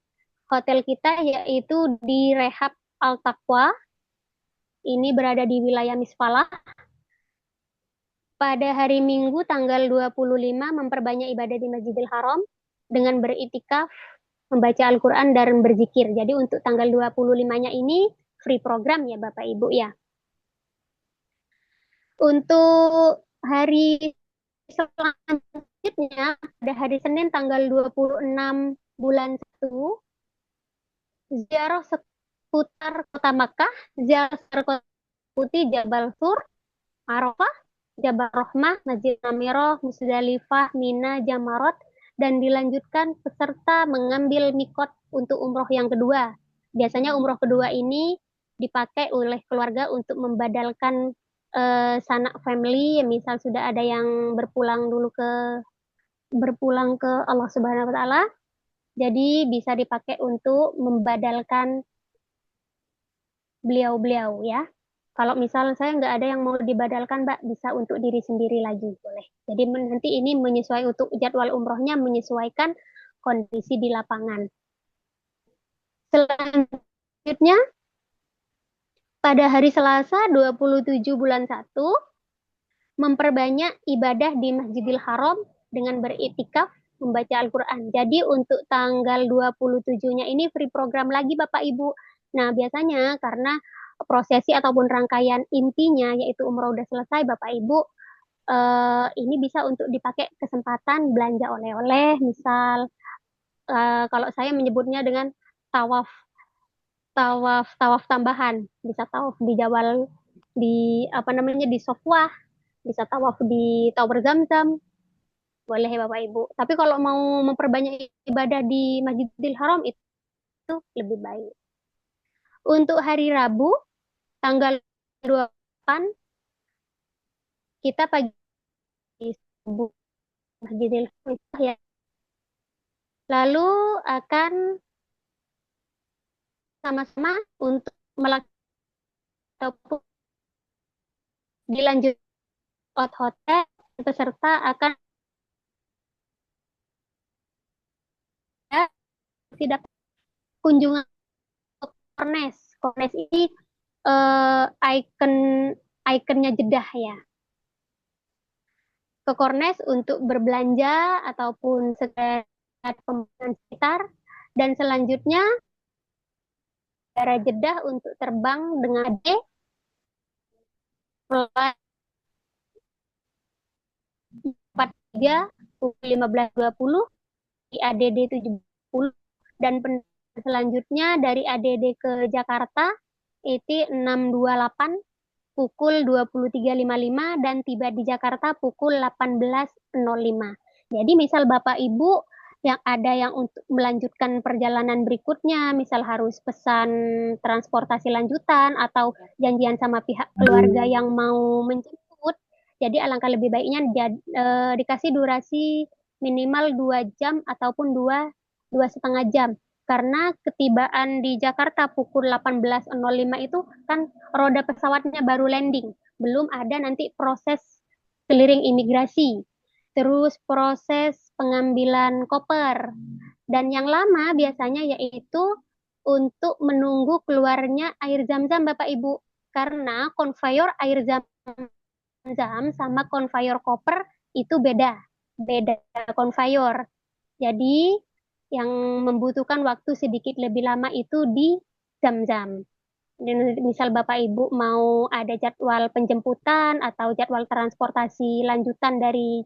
hotel kita yaitu di Rehab Al-Taqwa. Ini berada di wilayah Misfalah. Pada hari Minggu tanggal 25 memperbanyak ibadah di Masjidil Haram dengan beritikaf, membaca Al-Quran, dan berzikir. Jadi untuk tanggal 25-nya ini free program ya Bapak Ibu ya. Untuk hari selanjutnya, pada hari Senin tanggal 26 bulan 1, ziarah seputar kota Makkah, ziarah kota putih Jabal Sur, Arafah, Jabal Rahmah, Masjid Namirah, Musdalifah, Mina, Jamarot, dan dilanjutkan peserta mengambil mikot untuk umroh yang kedua. Biasanya umroh kedua ini dipakai oleh keluarga untuk membadalkan sanak family, misal sudah ada yang berpulang ke Allah Subhanahu wa taala. Jadi bisa dipakai untuk membadalkan beliau-beliau ya. Kalau misal saya nggak ada yang mau dibadalkan, Mbak, bisa untuk diri sendiri lagi, boleh. Jadi nanti ini menyesuaikan untuk jadwal umrohnya, menyesuaikan kondisi di lapangan. Selanjutnya, pada hari Selasa 27 bulan 1, memperbanyak ibadah di Masjidil Haram dengan beriktikaf, membaca Al-Quran. Jadi untuk tanggal 27-nya ini free program lagi Bapak Ibu. Nah, biasanya karena prosesi ataupun rangkaian intinya yaitu umroh udah selesai Bapak Ibu, ini bisa untuk dipakai kesempatan belanja oleh-oleh, misal kalau saya menyebutnya dengan tawaf tawaf tawaf tambahan, bisa tawaf di Jabal, di apa namanya, di Sofwah, bisa tawaf di Tower Zamzam, boleh ya Bapak Ibu. Tapi kalau mau memperbanyak ibadah di Masjidil Haram itu lebih baik. Untuk hari Rabu tanggal 28 kita pagi subuh Masjidil Haram ya. Lalu akan sama-sama untuk melakukan ataupun dilanjut out hotel, peserta akan tidak kunjungan ke Kornes. Kornes ini eh, ikon ikonnya Jeddah ya. Ke Kornes untuk berbelanja ataupun sekedar pembangunan sekitar, dan selanjutnya daerah Jeddah untuk terbang dengan AD flight 43 pukul 15.20 di ADD 70, dan selanjutnya dari ADD ke Jakarta ET 628 pukul 23.55 dan tiba di Jakarta pukul 18.05. Jadi misal Bapak Ibu yang ada yang untuk melanjutkan perjalanan berikutnya, misal harus pesan transportasi lanjutan atau janjian sama pihak keluarga yang mau menjemput, jadi alangkah lebih baiknya dikasih durasi minimal 2 jam ataupun dua setengah jam. Karena ketibaan di Jakarta pukul 18.05 itu kan roda pesawatnya baru landing, belum ada nanti proses keliling imigrasi, terus proses pengambilan koper, dan yang lama biasanya yaitu untuk menunggu keluarnya air zam-zam Bapak Ibu, karena konveyor air zam-zam sama konveyor koper itu beda, beda konveyor. Jadi yang membutuhkan waktu sedikit lebih lama itu di zam-zam. Dan misal Bapak Ibu mau ada jadwal penjemputan atau jadwal transportasi lanjutan dari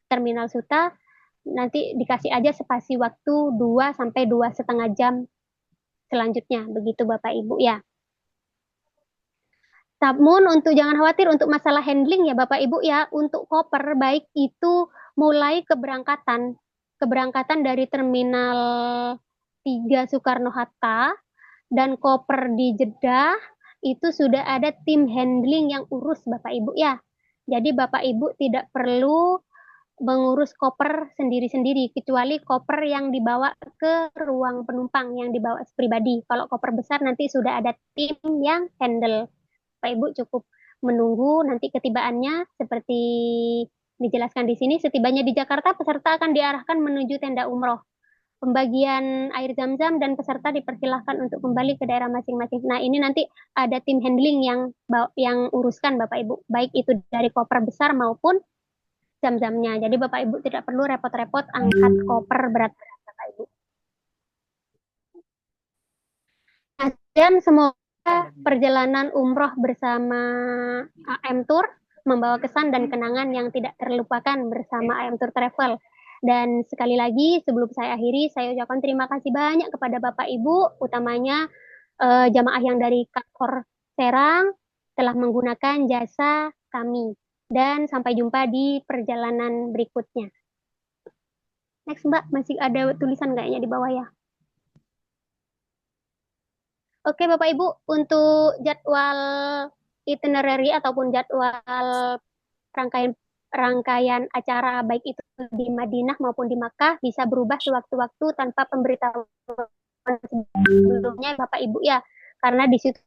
Terminal Suta, nanti dikasih aja spasi waktu 2 sampai 2,5 jam selanjutnya. Begitu Bapak Ibu ya. Namun untuk jangan khawatir untuk masalah handling ya Bapak Ibu ya, untuk koper baik itu mulai keberangkatan dari Terminal 3 Soekarno-Hatta dan koper di Jeddah itu sudah ada tim handling yang urus Bapak Ibu ya. Jadi Bapak Ibu tidak perlu mengurus koper sendiri-sendiri, kecuali koper yang dibawa ke ruang penumpang yang dibawa pribadi. Kalau koper besar nanti sudah ada tim yang handle. Pak Ibu cukup menunggu nanti ketibaannya seperti dijelaskan di sini. Setibanya di Jakarta, peserta akan diarahkan menuju tenda umroh. Pembagian air zam-zam dan peserta dipersilahkan untuk kembali ke daerah masing-masing. Nah, ini nanti ada tim handling yang uruskan Bapak Ibu, baik itu dari koper besar maupun zam-zamnya. Jadi Bapak Ibu tidak perlu repot-repot angkat koper berat-berat Bapak Ibu. Nah, dan semoga perjalanan umroh bersama AM Tour membawa kesan dan kenangan yang tidak terlupakan bersama AM Tour Travel. Dan sekali lagi sebelum saya akhiri, saya ucapkan terima kasih banyak kepada Bapak Ibu, utamanya jamaah yang dari Kakor Serang telah menggunakan jasa kami. Dan sampai jumpa di perjalanan berikutnya. Next Mbak, masih ada tulisan kayaknya di bawah ya. Oke Bapak Ibu, untuk jadwal itinerary ataupun jadwal rangkaian rangkaian acara baik itu di Madinah maupun di Makkah bisa berubah sewaktu-waktu tanpa pemberitahuan sebelumnya Bapak Ibu ya, karena di situ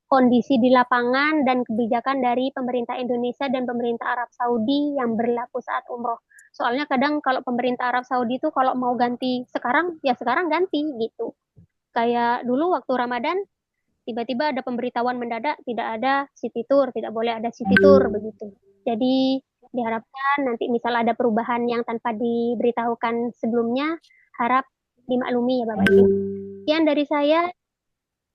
kondisi di lapangan dan kebijakan dari pemerintah Indonesia dan pemerintah Arab Saudi yang berlaku saat umroh. Soalnya kadang kalau pemerintah Arab Saudi itu kalau mau ganti sekarang, ya sekarang ganti gitu. Kayak dulu waktu Ramadan, tiba-tiba ada pemberitahuan mendadak, tidak ada city tour, tidak boleh ada city tour begitu. Jadi Diharapkan nanti misal ada perubahan yang tanpa diberitahukan sebelumnya, harap dimaklumi ya Bapak Ibu. Sekian dari saya.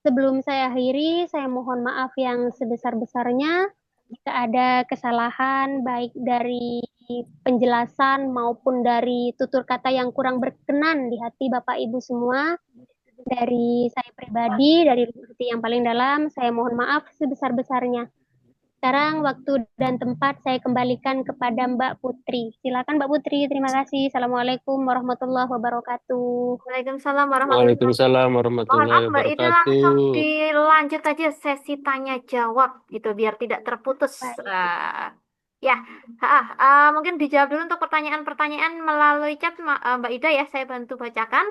Sebelum saya akhiri, saya mohon maaf yang sebesar-besarnya jika ada kesalahan baik dari penjelasan maupun dari tutur kata yang kurang berkenan di hati Bapak Ibu semua. Dari saya pribadi, dari hati yang paling dalam, saya mohon maaf sebesar-besarnya. Sekarang waktu dan tempat saya kembalikan kepada Mbak Putri. Silakan Mbak Putri, terima kasih. Assalamualaikum warahmatullahi wabarakatuh. Waalaikumsalam warahmatullahi wabarakatuh. Waalaikumsalam Mohon warahmatullahi maaf Mbak Ida, langsung wabarakatuh. dilanjut aja sesi tanya jawab gitu biar tidak terputus. Baik, Ya, mungkin dijawab dulu untuk pertanyaan-pertanyaan melalui chat Mbak Ida ya, saya bantu bacakan.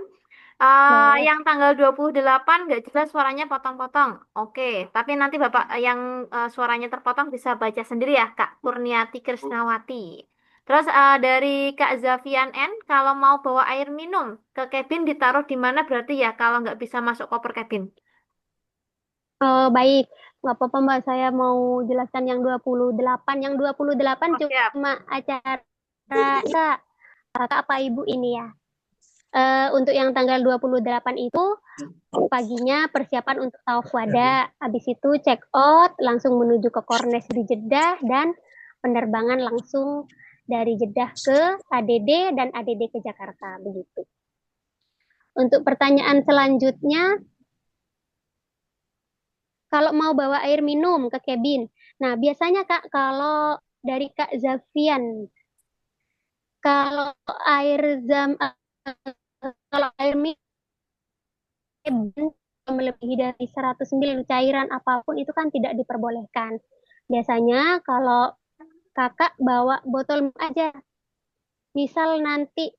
boleh. Yang tanggal 28 nggak jelas suaranya potong-potong. Oke, tapi nanti Bapak yang suaranya terpotong bisa baca sendiri ya, Kak Kurniati Krisnawati. Terus dari Kak Zafian N, kalau mau bawa air minum ke cabin ditaruh di mana berarti ya kalau nggak bisa masuk koper cabin. Baik, nggak apa-apa Mbak, saya mau jelaskan yang 28. Yang 28 Oh, siap. cuma acara Kak, Kakak apa Ibu ini ya. Untuk yang tanggal 28 itu paginya persiapan untuk tawaf wada, habis itu check out, langsung menuju ke Kornes di Jeddah dan penerbangan langsung dari Jeddah ke ADD dan ADD ke Jakarta begitu. Untuk pertanyaan selanjutnya, kalau mau bawa air minum ke cabin. Nah, biasanya Kak, kalau dari Kak Zafian, kalau air zam kalau air minum melebihi dari 100 ml cairan apapun itu kan tidak diperbolehkan. Biasanya kalau Kakak bawa botol aja. Misal nanti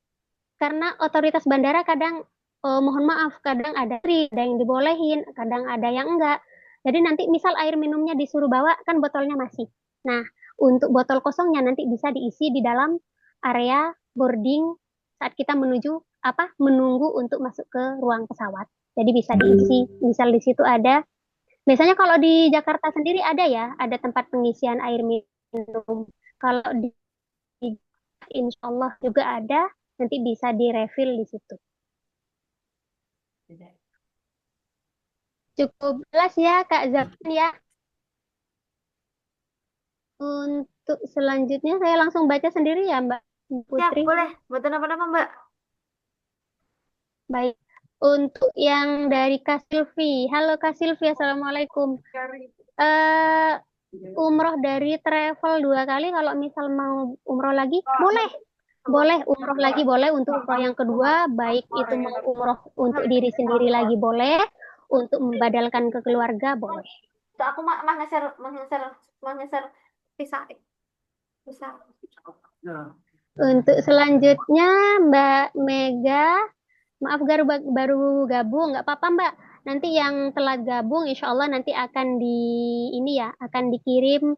karena otoritas bandara kadang mohon maaf, kadang ada yang dibolehin, kadang ada yang enggak. Jadi nanti misal air minumnya disuruh bawa, kan botolnya masih. Nah, untuk botol kosongnya nanti bisa diisi di dalam area boarding saat kita menunggu untuk masuk ke ruang pesawat. Jadi bisa diisi, misal di situ ada. Biasanya kalau di Jakarta sendiri ada ya, ada tempat pengisian air minum. Kalau di Insya Allah juga ada, nanti bisa di-refill di situ. Cukup jelas ya, Kak Zafin ya. Untuk selanjutnya saya langsung baca sendiri ya, Mbak Siap, Putri. boleh. Buatan apa-apa Mbak? Baik. Untuk yang dari Kak Silvi. Halo Kak Silvi, Assalamualaikum. Eh, Umroh dari travel 2 kali, kalau misal mau umroh lagi, boleh. Boleh, umroh lagi boleh untuk umroh yang kedua, baik itu mau umroh untuk diri sendiri lagi boleh, untuk membadalkan ke keluarga boleh. Tuh, aku mah menggeser pisah. Pisah. Untuk selanjutnya Mbak Mega, maaf baru gabung, nggak apa-apa Mbak. Nanti yang telah gabung, insya Allah nanti akan akan dikirim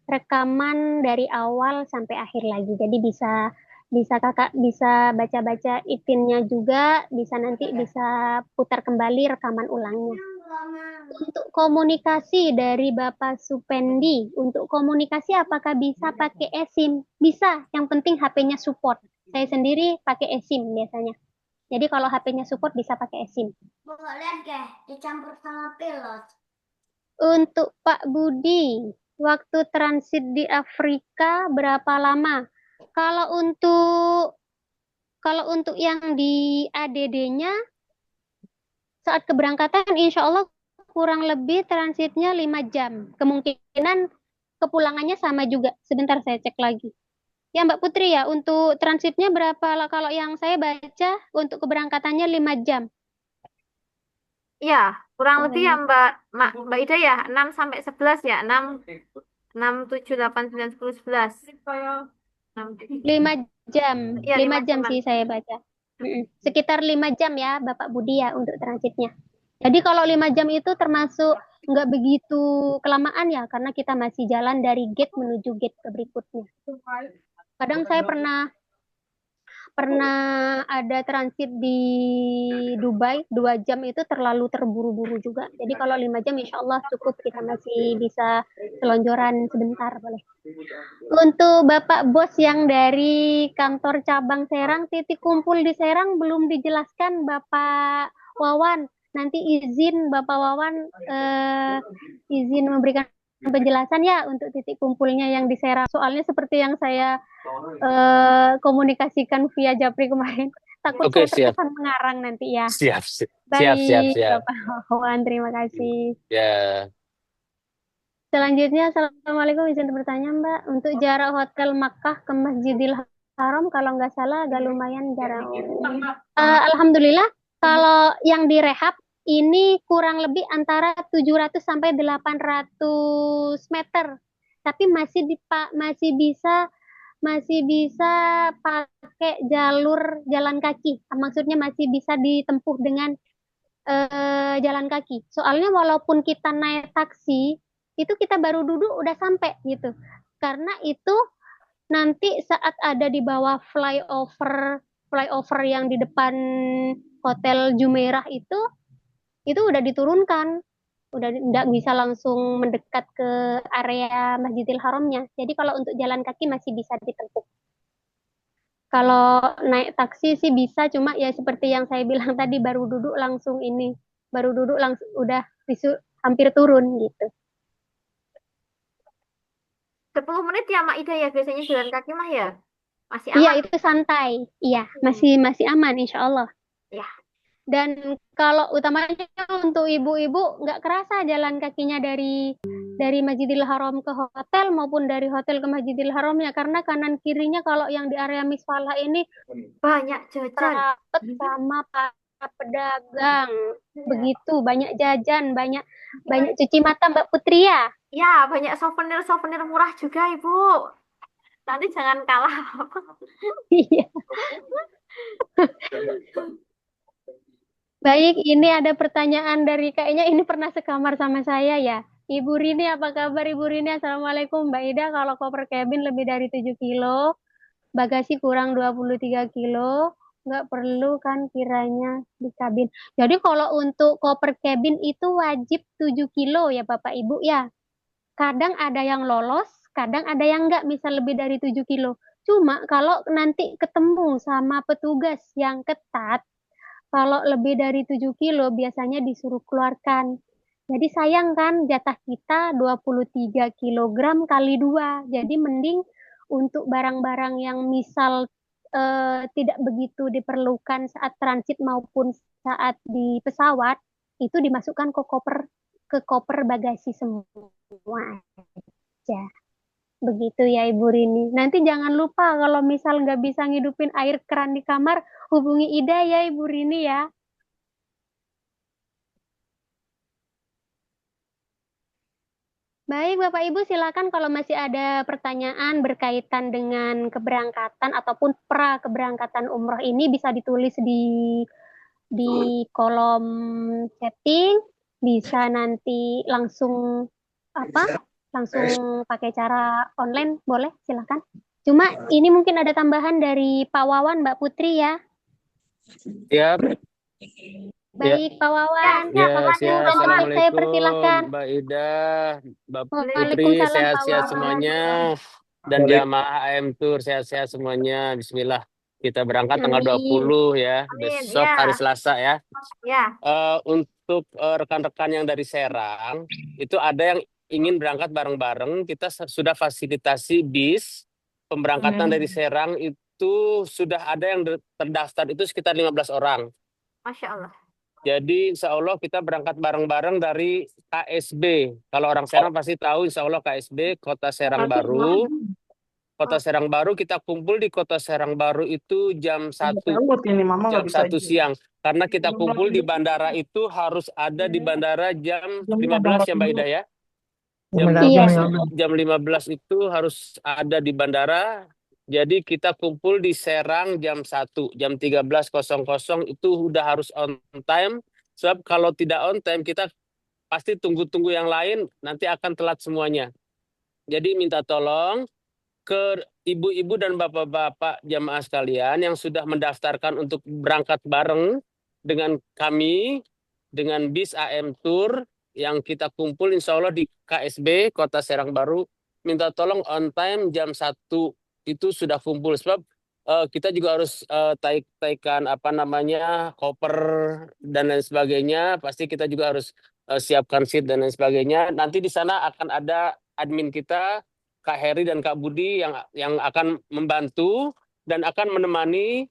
rekaman dari awal sampai akhir lagi. Jadi bisa bisa kakak bisa baca-baca itinnya juga, bisa nanti bisa putar kembali rekaman ulangnya. Untuk komunikasi dari Bapak Supendi, untuk komunikasi apakah bisa pakai eSIM? Bisa, yang penting HP-nya support. Saya sendiri pakai eSIM biasanya. Jadi kalau HP-nya support bisa pakai eSIM. Boleh deh, dicampur sama pilot. Untuk Pak Budi, waktu transit di Afrika berapa lama? Kalau untuk kalau untuk yang di ADD-nya saat keberangkatan insya Allah kurang lebih transitnya 5 jam. Kemungkinan kepulangannya sama juga. Sebentar saya cek lagi. Ya Mbak Putri ya, untuk transitnya berapa lah? Kalau yang saya baca untuk keberangkatannya 5 jam. Iya, kurang lebih ya Eh, Mbak Ida ya, 6 sampai 11 ya, 6 6 7 8 9 10 11. 5 jam, Iya, 5 5 jam jam. sih saya baca. Sekitar 5 jam ya Bapak Budi ya untuk transitnya. Jadi kalau 5 jam itu termasuk nggak begitu kelamaan ya, karena kita masih jalan dari gate menuju gate ke berikutnya. Kadang saya pernah pernah ada transit di Dubai 2 jam itu terlalu terburu-buru juga. Jadi kalau 5 jam insya Allah cukup kita masih bisa selonjoran sebentar boleh. Untuk Bapak Bos yang dari kantor cabang Serang, titik kumpul di Serang belum dijelaskan Bapak Wawan. Nanti izin Bapak Wawan izin memberikan penjelasan ya untuk titik kumpulnya yang di Serang. Soalnya seperti yang saya komunikasikan via Japri kemarin. Takut Oke, saya siap. terkesan mengarang nanti ya. Siap, siap, siap, siap, Baik, siap. Bapak Wawan, terima kasih. Ya, Selanjutnya, Assalamualaikum, izin bertanya Mbak. Untuk jarak Hotel Makkah ke Masjidil Haram, kalau nggak salah agak lumayan jarak. Alhamdulillah, kalau yang direhab ini kurang lebih antara 700 sampai 800 meter. Tapi masih bisa pakai jalur jalan kaki. Maksudnya masih bisa ditempuh dengan jalan kaki. Soalnya walaupun kita naik taksi, itu kita baru duduk udah sampai gitu. Karena itu nanti saat ada di bawah flyover yang di depan Hotel Jumeirah itu udah diturunkan. Udah nggak bisa langsung mendekat ke area Masjidil Haramnya. Jadi kalau untuk jalan kaki masih bisa ditempuh. Kalau naik taksi sih bisa, cuma ya seperti yang saya bilang tadi baru duduk langsung udah hampir turun gitu. 10 menit ya Mak Ida ya biasanya jalan kaki mah ya. Masih Iya, aman. itu santai. Iya, masih aman insya Allah. Ya. Dan kalau utamanya untuk ibu-ibu nggak kerasa jalan kakinya dari Masjidil Haram ke hotel maupun dari hotel ke Masjidil Haramnya, karena kanan kirinya kalau yang di area Misfalah ini Banyak jajan. rapet sama para pedagang. Begitu banyak jajan, banyak cuci mata Mbak Putri ya. Ya, banyak souvenir-souvenir murah juga Ibu. Nanti jangan kalah. Iya. Baik, ini ada pertanyaan dari kayaknya ini pernah sekamar sama saya ya. Ibu Rini, apa kabar Ibu Rini? Assalamualaikum Mbak Ida, kalau koper cabin lebih dari 7 kilo, bagasi kurang 23 kilo, nggak perlu kan kiranya di kabin. Jadi kalau untuk koper cabin itu wajib 7 kilo ya Bapak Ibu ya. Kadang ada yang lolos, kadang ada yang nggak, misal lebih dari 7 kilo. Cuma kalau nanti ketemu sama petugas yang ketat, kalau lebih dari 7 kilo biasanya disuruh keluarkan. Jadi sayang kan jatah kita 23 kilogram kali 2. Jadi mending untuk barang-barang yang misal tidak begitu diperlukan saat transit maupun saat di pesawat itu dimasukkan ke koper bagasi semua aja. Begitu ya Ibu Rini. Nanti jangan lupa kalau misal nggak bisa ngidupin air keran di kamar, hubungi Ida ya Ibu Rini ya. Baik Bapak Ibu, silakan kalau masih ada pertanyaan berkaitan dengan keberangkatan ataupun pra keberangkatan umroh ini bisa ditulis di kolom chatting, bisa nanti langsung apa? Langsung pakai cara online, boleh silakan. Cuma ini mungkin ada tambahan dari Pak Wawan, Mbak Putri ya. siap. Ya, Baik Pak Wawan, Ya, ya, makasih siap. Bapak. saya Assalamualaikum, persilahkan. Mbak Ida, Mbak Putri, Waalaikumsalam Pak sehat-sehat Wawan. semuanya. Dan jamaah AM Tour, sehat-sehat semuanya. Bismillah. Kita berangkat tanggal Amin. 20 ya, Amin. besok Ya, hari Selasa ya. ya. Untuk rekan-rekan yang dari Serang, itu ada yang ingin berangkat bareng-bareng. Kita sudah fasilitasi bis pemberangkatan dari Serang itu sudah ada yang terdaftar itu sekitar 15 orang. Masya Allah. Jadi insya Allah kita berangkat bareng-bareng dari KSB. Kalau orang Serang pasti tahu insya Allah KSB Kota Serang Baru. Kota Serang Baru kita kumpul di Kota Serang Baru itu jam 1 siang. Karena kita kumpul di bandara itu harus ada di bandara jam 15 ya Mbak Ida ya. Jam 15 itu harus ada di bandara. Jadi kita kumpul di Serang jam 1, jam 13.00 itu udah harus on time. Sebab kalau tidak on time kita pasti tunggu-tunggu yang lain nanti akan telat semuanya. Jadi minta tolong ke ibu-ibu dan bapak-bapak jamaah sekalian yang sudah mendaftarkan untuk berangkat bareng dengan kami, dengan bis AM Tour yang kita kumpul insya Allah di KSB Kota Serang Baru, minta tolong on time jam 1 itu sudah kumpul. Sebab kita juga harus taikan apa namanya koper dan lain sebagainya. Pasti kita juga harus siapkan seat dan lain sebagainya. Nanti di sana akan ada admin kita Kak Heri dan Kak Budi yang akan membantu dan akan menemani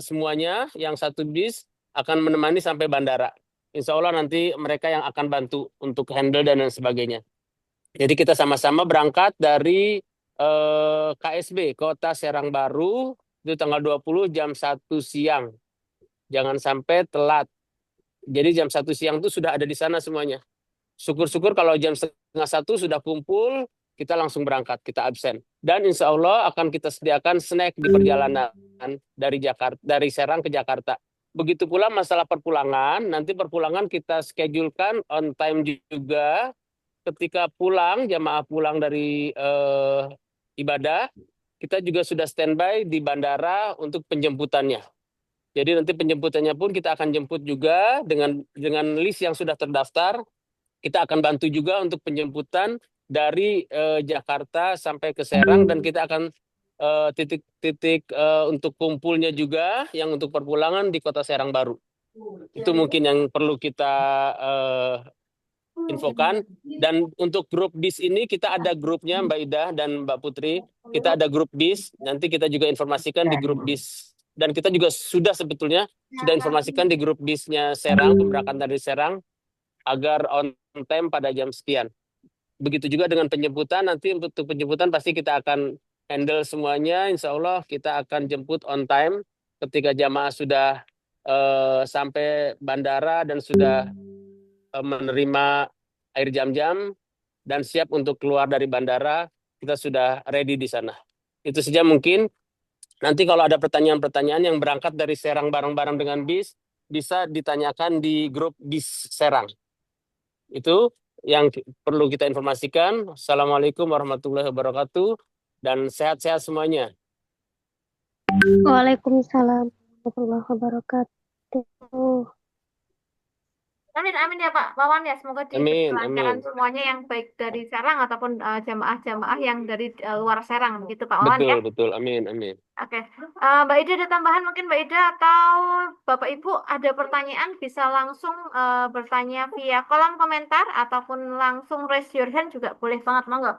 semuanya yang satu bis akan menemani sampai bandara. Insya Allah nanti mereka yang akan bantu untuk handle dan lain sebagainya. Jadi kita sama-sama berangkat dari KSB Kota Serang Baru itu tanggal 20 jam 1 siang. Jangan sampai telat. Jadi jam 1 siang itu sudah ada di sana semuanya. Syukur-syukur kalau jam setengah 1 sudah kumpul, kita langsung berangkat, kita absen. Dan insya Allah akan kita sediakan snack di perjalanan dari Jakarta, dari Serang ke Jakarta. Begitu pula masalah perpulangan, nanti perpulangan kita schedulekan on time juga. Ketika pulang, jamaah pulang dari ibadah, kita juga sudah standby di bandara untuk penjemputannya. Jadi nanti penjemputannya pun kita akan jemput juga dengan list yang sudah terdaftar. Kita akan bantu juga untuk penjemputan dari Jakarta sampai ke Serang dan kita akan titik-titik untuk kumpulnya juga yang untuk perpulangan di Kota Serang Baru. Itu mungkin yang perlu kita infokan. Dan untuk grup bis ini kita ada grupnya Mbak Ida dan Mbak Putri. Kita ada grup bis. Nanti kita juga informasikan di grup bis. Dan kita juga sudah sebetulnya sudah informasikan di grup bisnya Serang, pemberangkatan dari Serang, agar on time pada jam sekian. Begitu juga dengan penjemputan, nanti untuk penjemputan pasti kita akan handle semuanya. Insya Allah kita akan jemput on time ketika jamaah sudah sampai bandara dan sudah menerima air jam-jam dan siap untuk keluar dari bandara, kita sudah ready di sana. Itu saja mungkin. Nanti kalau ada pertanyaan-pertanyaan yang berangkat dari Serang bareng-bareng dengan bis, bisa ditanyakan di grup bis Serang. Itu yang perlu kita informasikan. Assalamualaikum warahmatullahi wabarakatuh dan sehat-sehat semuanya. Waalaikumsalam warahmatullahi wabarakatuh. Amin, amin ya Pak Wawan ya. Semoga Amin, dilancarkan amin. semuanya yang baik dari Serang ataupun jamaah-jamaah yang dari luar Serang, begitu Pak Wawan ya. Betul, betul. Amin, amin. Oke, Mbak Ida ada tambahan mungkin Mbak Ida atau Bapak Ibu ada pertanyaan bisa langsung bertanya via kolom komentar ataupun langsung raise your hand juga boleh banget, monggo.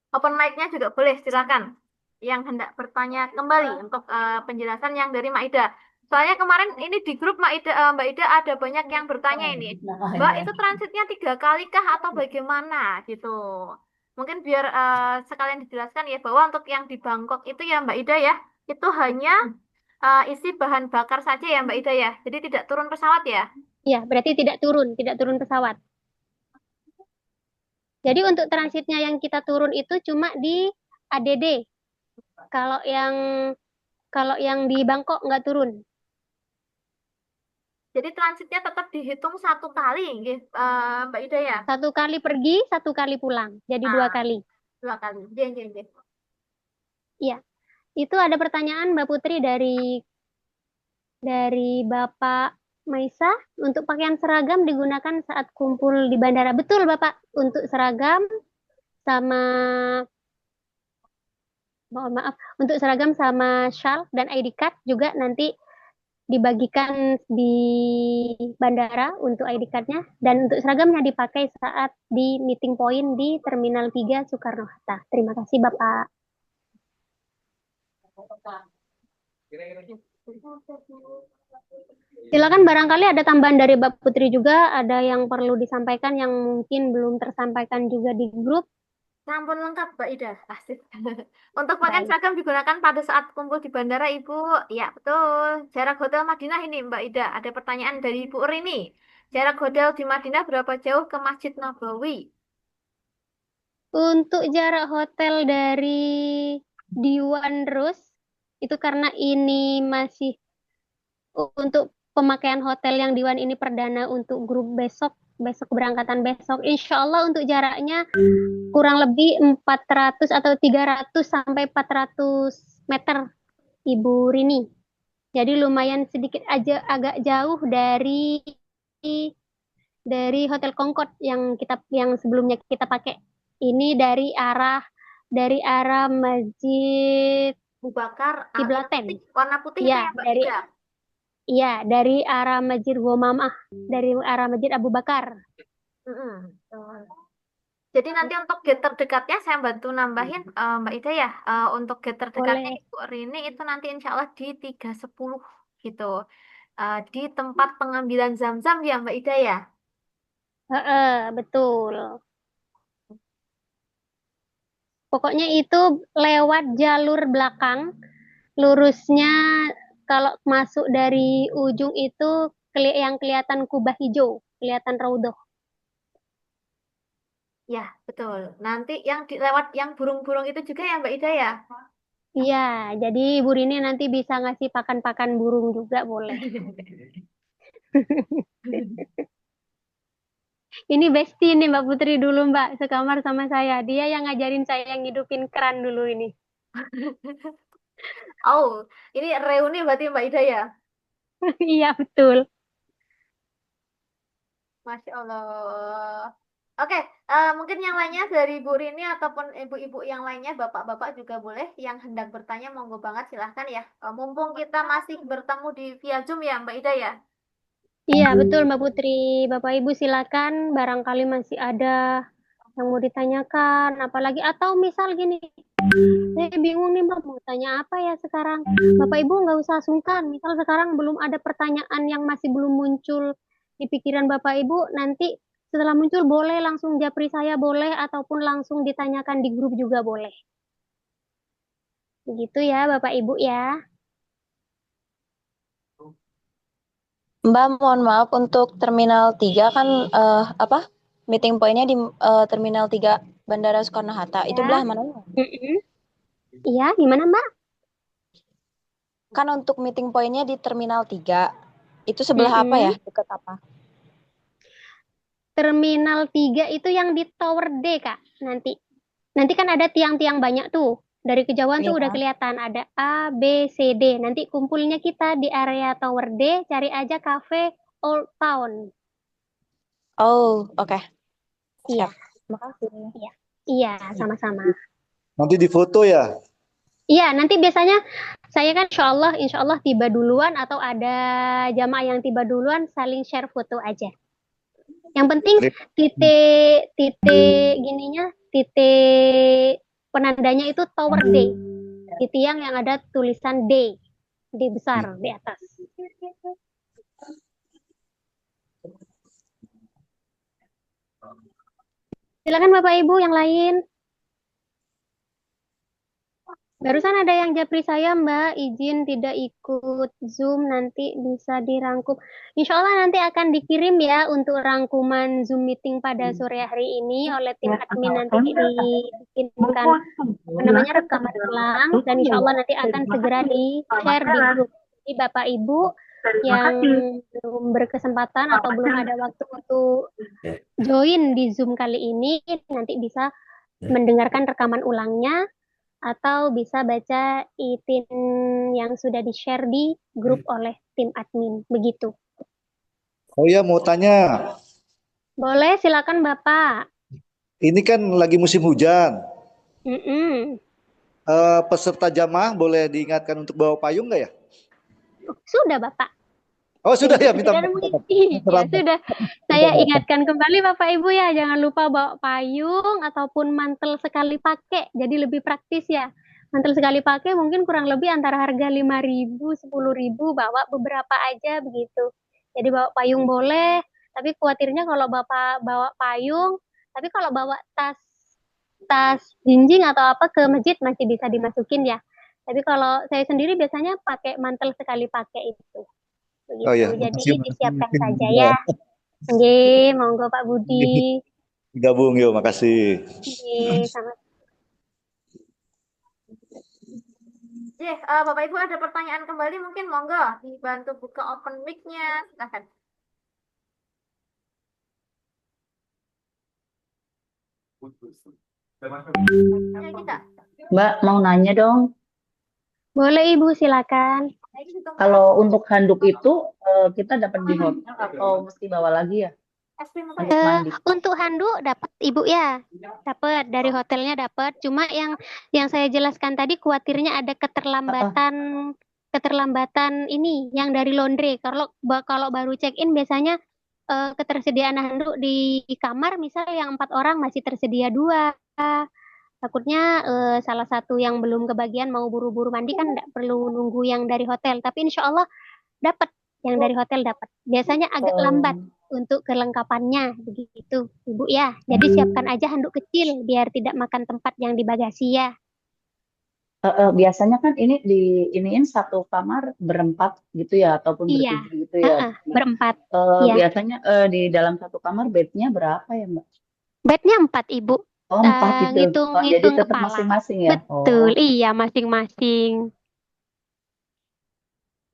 Open mic-nya juga boleh, silakan. Yang hendak bertanya kembali untuk penjelasan yang dari Mbak Ida. Soalnya kemarin ini di grup Mbak Ida ada banyak yang bertanya ini. Mbak, itu transitnya 3 kali kah atau bagaimana gitu? Mungkin biar sekalian dijelaskan ya bahwa untuk yang di Bangkok itu ya Mbak Ida ya, itu hanya isi bahan bakar saja ya Mbak Ida ya. Jadi tidak turun pesawat ya. Ya, berarti tidak turun pesawat. Jadi untuk transitnya yang kita turun itu cuma di ADD. Kalau yang di Bangkok nggak turun. Jadi transitnya tetap dihitung 1 kali, Mbak Ida ya. 1 kali pergi, 1 kali pulang. Jadi 2 kali. 2 kali. Iya. Iya. Itu ada pertanyaan Mbak Putri dari Bapak Maisa, untuk pakaian seragam digunakan saat kumpul di bandara. Betul Bapak, untuk seragam sama untuk seragam sama shawl dan ID card juga nanti dibagikan di bandara untuk ID card-nya, dan untuk seragamnya dipakai saat di meeting point di Terminal 3 Soekarno-Hatta. Terima kasih Bapak. Silakan, barangkali ada tambahan dari Mbak Putri juga, ada yang perlu disampaikan yang mungkin belum tersampaikan juga di grup. Sampun lengkap Mbak Ida, asik. Untuk pakaian seragam digunakan pada saat kumpul di bandara Ibu. Ya betul. Jarak hotel Madinah ini Mbak Ida. Ada pertanyaan dari Ibu Rini. Jarak hotel di Madinah berapa jauh ke Masjid Nabawi? Untuk jarak hotel dari Diwan Rus, itu karena ini masih untuk pemakaian hotel yang Diwan ini perdana untuk grup besok, besok keberangkatan besok. Insya Allah untuk jaraknya kurang lebih 400 atau 300 sampai 400 meter, Ibu Rini. Jadi lumayan sedikit aja agak jauh dari Hotel Concord yang sebelumnya kita pakai. Ini dari arah Masjid Bu Bakar, yang Kiblaten. putih, warna putih itu Ya, ya Mbak dari Ida. iya, dari arah Masjid Gomamah, dari arah Masjid Abu Bakar. Mm-mm. Jadi nanti untuk gate terdekatnya saya bantu nambahin Mbak Ida ya. Untuk gate terdekatnya Boleh. Ibu Rini itu nanti insya Allah di 310 gitu. Di tempat pengambilan zam-zam ya Mbak Ida ya. Heeh, betul. Pokoknya itu lewat jalur belakang, lurusnya kalau masuk dari ujung itu yang kelihatan kubah hijau, kelihatan raudhah. Ya, betul. Nanti yang lewat yang burung-burung itu juga ya Mbak Ida ya. Iya, jadi Bu Rini nanti bisa ngasih pakan-pakan burung juga boleh. Ini bestie nih Mbak Putri dulu Mbak, sekamar sama saya. Dia yang ngajarin saya ngidupin keran dulu ini. Oh, ini reuni berarti Mbak Ida ya. Iya, betul. Masya Allah. Oke, mungkin yang lainnya dari Bu Rini ataupun ibu-ibu yang lainnya, bapak-bapak juga boleh yang hendak bertanya, monggo banget silahkan ya. Mumpung kita masih bertemu di via Zoom ya Mbak Ida ya. Iya, betul Mbak Putri. Bapak Ibu silakan, barangkali masih ada yang mau ditanyakan, apalagi atau misal gini, saya bingung nih Mbak, mau tanya apa ya sekarang? Bapak Ibu nggak usah sungkan, misal sekarang belum ada pertanyaan yang masih belum muncul di pikiran Bapak Ibu, nanti setelah muncul boleh langsung japri saya boleh, ataupun langsung ditanyakan di grup juga boleh. Begitu ya Bapak Ibu ya. Mbak, mohon maaf untuk Terminal 3 kan apa? Meeting pointnya di Terminal 3 Bandara Soekarno-Hatta. Itu Ya. belah mana? Mm-mm. Iya, gimana Mbak? Kan untuk meeting pointnya di Terminal 3. Itu sebelah apa ya? Mm-mm. Dekat apa? Terminal 3 itu yang di Tower D, Kak. Nanti. Nanti kan ada tiang-tiang banyak tuh. Dari kejauhan tuh udah Iya. kelihatan ada A, B, C, D. Nanti kumpulnya kita di area Tower D, cari aja cafe Old Town. Oh, oke. Iya, Siap. Makasih. iya. Iya, sama-sama. Nanti difoto ya. Iya, nanti biasanya saya kan insya Allah tiba duluan atau ada jamaah yang tiba duluan saling share foto aja. Yang penting titik gininya, titik penandanya itu Tower D. Di tiang yang ada tulisan D, D besar di atas. Silakan Bapak Ibu yang lain. Barusan ada yang japri saya Mbak, izin tidak ikut Zoom, nanti bisa dirangkum. Insya Allah nanti akan dikirim ya untuk rangkuman Zoom meeting pada sore hari ini oleh tim admin, nanti dibikinkan namanya rekaman ulang, dan insya Allah nanti akan segera di-share di grup. Jadi Bapak Ibu yang belum berkesempatan atau belum ada waktu untuk join di Zoom kali ini, nanti bisa mendengarkan rekaman ulangnya atau bisa baca itin yang sudah di-share di grup oleh tim admin. Begitu. Oh ya, mau tanya. Boleh, silakan Bapak. Ini kan lagi musim hujan. Mm-mm. Peserta jamaah boleh diingatkan untuk bawa payung nggak ya? Sudah Bapak. Oh sudah ya, minta Sudah, ya sudah. Saya ingatkan kembali Bapak Ibu ya, jangan lupa bawa payung ataupun mantel sekali pakai. Jadi lebih praktis ya. Mantel sekali pakai mungkin kurang lebih antara harga 5.000, 10.000, bawa beberapa aja begitu. Jadi bawa payung boleh, tapi khawatirnya kalau Bapak bawa payung, tapi kalau bawa tas jinjing atau apa ke masjid masih bisa dimasukin ya. Tapi kalau saya sendiri biasanya pakai mantel sekali pakai itu. Begitu. Oh ya, Jadi makasih. disiapkan saja ya. Nggih, monggo Pak Budi. Gabung yuk, makasih. Nggih, sama. Bapak Ibu ada pertanyaan kembali mungkin monggo dibantu buka open mic-nya. Silahkan. Ya, kita. Mbak, mau nanya dong, Boleh Ibu, silakan. kalau untuk handuk itu kita dapat di hotel atau mesti bawa lagi ya? Es krim apa ya? Handuk mandi. Untuk handuk dapat Ibu ya, dapat dari hotelnya dapat. Cuma yang saya jelaskan tadi khawatirnya ada keterlambatan ini yang dari laundry. Kalau baru check in biasanya ketersediaan handuk di kamar misal yang 4 orang masih tersedia 2. Takutnya salah satu yang belum kebagian mau buru-buru mandi kan nggak perlu nunggu yang dari hotel. Tapi insya Allah dapat yang dari hotel dapat. Biasanya agak lambat untuk kelengkapannya begitu, Ibu ya. Jadi siapkan aja handuk kecil biar tidak makan tempat yang di bagasi ya. Biasanya kan ini iniin satu kamar berempat gitu ya, ataupun Iya, bertiga gitu ya, Mbak. berempat. Iya. Biasanya di dalam satu kamar bednya berapa ya, Mbak? Bednya 4 Ibu. Oh, 4 gitu. Oh, jadi Ngitung tetap kepala. masing-masing ya? Betul, Oh. iya masing-masing.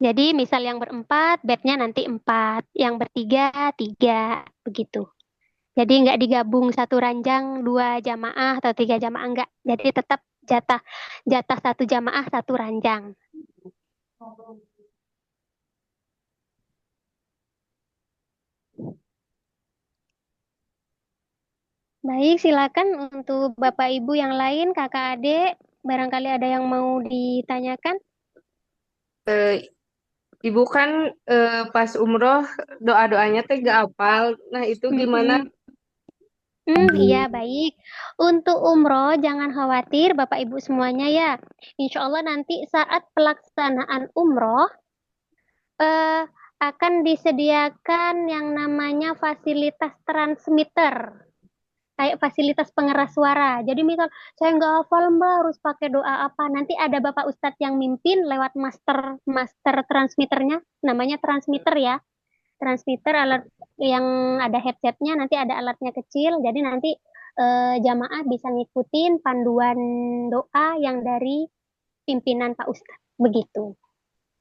Jadi misal yang berempat, bednya nanti 4. Yang bertiga, 3. Begitu. Jadi nggak digabung satu ranjang 2 jamaah atau 3 jamaah nggak. Jadi tetap jatah 1 jamaah 1 ranjang. Baik, silakan untuk Bapak Ibu yang lain, kakak adik, barangkali ada yang mau ditanyakan. Eh, Ibu kan pas umroh doa-doanya teh gak hafal. Nah itu gimana? Iya, baik. Untuk umroh, jangan khawatir Bapak Ibu semuanya ya. Insya Allah nanti saat pelaksanaan umroh, eh, akan disediakan yang namanya fasilitas transmitter. Kayak fasilitas pengeras suara. Jadi misal saya nggak hafal Mbak harus pakai doa apa. Nanti ada Bapak Ustadz yang mimpin lewat master transmitternya. Namanya transmitter ya. Transmitter alat yang ada headsetnya. Nanti ada alatnya kecil. Jadi nanti jamaah bisa ngikutin panduan doa yang dari pimpinan Pak Ustadz. Begitu.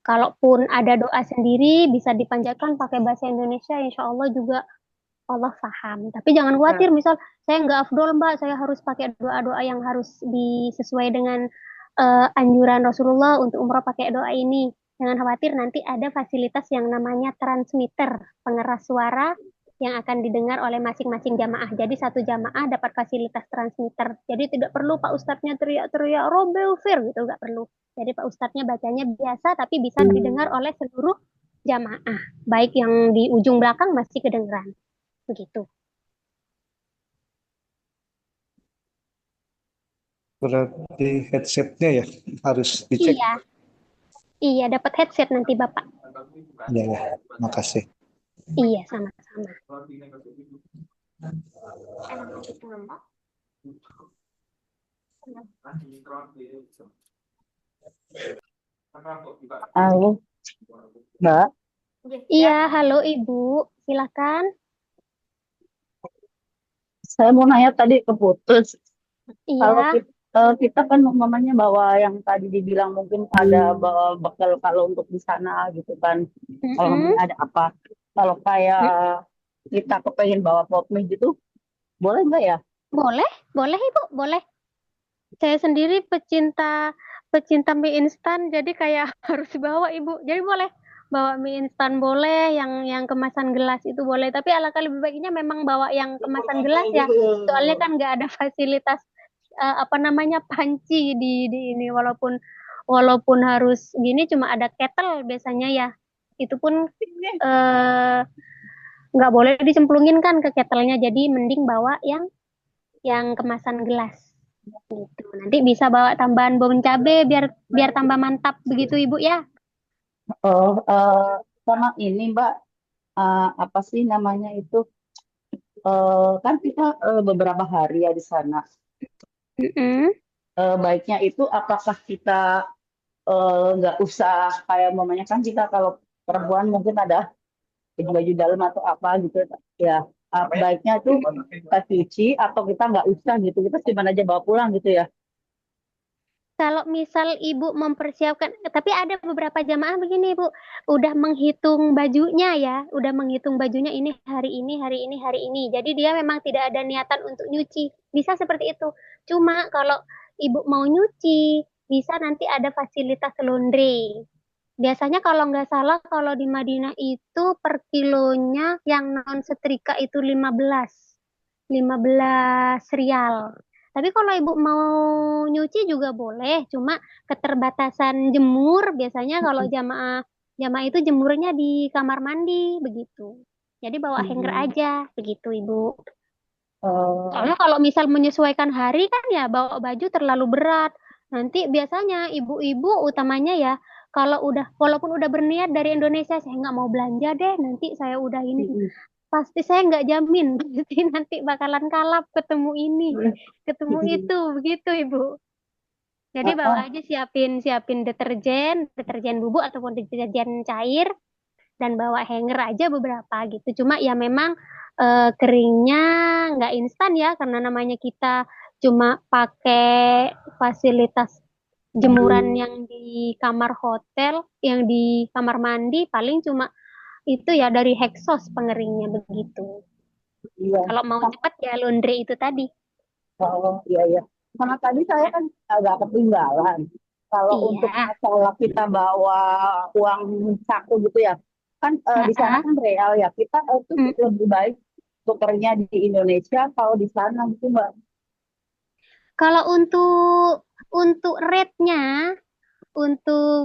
Kalaupun ada doa sendiri bisa dipanjatkan pakai bahasa Indonesia. Insya Allah juga Allah paham. Tapi jangan khawatir, misal saya nggak afdol Mbak, saya harus pakai doa-doa yang harus disesuai dengan anjuran Rasulullah untuk umroh pakai doa ini. Jangan khawatir, nanti ada fasilitas yang namanya transmitter, pengeras suara yang akan didengar oleh masing-masing jamaah. Jadi satu jamaah dapat fasilitas transmitter. Jadi tidak perlu Pak Ustadznya teriak-teriak Robel Fir gitu, nggak perlu. Jadi Pak Ustadznya bacanya biasa, tapi bisa didengar oleh seluruh jamaah. Baik yang di ujung belakang masih kedengeran. Begitu. Berarti headsetnya ya harus dicek. Iya, iya dapat headset nanti Bapak. Ya, ya. Makasih. Iya, sama-sama. Halo, Mbak. Iya, halo Ibu. Silakan. Saya mau nanya tadi keputus. Kalau Iya, kita kan umpamanya bawa yang tadi dibilang mungkin ada bawa bekal kalau untuk di sana gitu kan. Kalau mm-mm. ada apa? Kalau kayak kita kepengen bawa pop mie gitu, boleh nggak ya? Boleh, boleh Ibu, boleh. Saya sendiri pecinta mie instan, jadi kayak harus bawa Ibu. Jadi boleh bawa mie instan boleh, yang kemasan gelas itu boleh. Tapi alangkah lebih baiknya memang bawa yang kemasan gelas ya. Soalnya kan nggak ada fasilitas apa namanya panci di ini walaupun harus gini cuma ada kettle biasanya ya. Itu pun nggak boleh dicemplungin kan ke kettlenya. Jadi mending bawa yang kemasan gelas. Gitu. Nanti bisa bawa tambahan bawang cabe biar tambah mantap begitu Ibu ya. Oh, sama ini Mbak, apa sih namanya itu? Kan kita beberapa hari ya di sana. Mm-mm. Baiknya itu apakah kita nggak usah kayak mamanya kan kita kalau perempuan mungkin ada baju dalam atau apa gitu ya. Baiknya itu kita cuci atau kita nggak usah gitu, kita simpan aja bawa pulang gitu ya. Kalau misal ibu mempersiapkan, tapi ada beberapa jamaah begini ibu, udah menghitung bajunya ya, udah menghitung bajunya ini hari ini, hari ini, hari ini. Jadi dia memang tidak ada niatan untuk nyuci. Bisa seperti itu. Cuma kalau ibu mau nyuci, bisa nanti ada fasilitas laundry. Biasanya kalau nggak salah, kalau di Madinah itu per kilonya yang non setrika itu 15 rial. Tapi kalau ibu mau nyuci juga boleh, cuma keterbatasan jemur biasanya kalau jamaah jamaah itu jemurnya di kamar mandi begitu. Jadi bawa hanger aja begitu ibu. Soalnya kalau misal menyesuaikan hari kan ya bawa baju terlalu berat. Nanti biasanya ibu-ibu utamanya ya kalau udah walaupun udah berniat dari Indonesia saya nggak mau belanja deh nanti saya udah ini pasti saya nggak jamin pasti nanti bakalan kalap ketemu ini ketemu itu begitu ibu. Jadi bawa aja siapin siapin deterjen bubuk ataupun deterjen cair dan bawa hanger aja beberapa gitu. Cuma ya memang keringnya nggak instan ya karena namanya kita cuma pakai fasilitas jemuran yang di kamar hotel, yang di kamar mandi paling cuma itu ya dari Hexos pengeringnya begitu. Iya. Kalau mau cepat ya laundry itu tadi. Oh, iya, iya. Karena tadi saya kan agak ketinggalan. Kalau untuk Iya. masalah kita bawa uang saku gitu ya, kan di sana kan real ya. Kita itu lebih baik tukernya di Indonesia kalau di sana gitu Mbak. Kalau untuk rate-nya,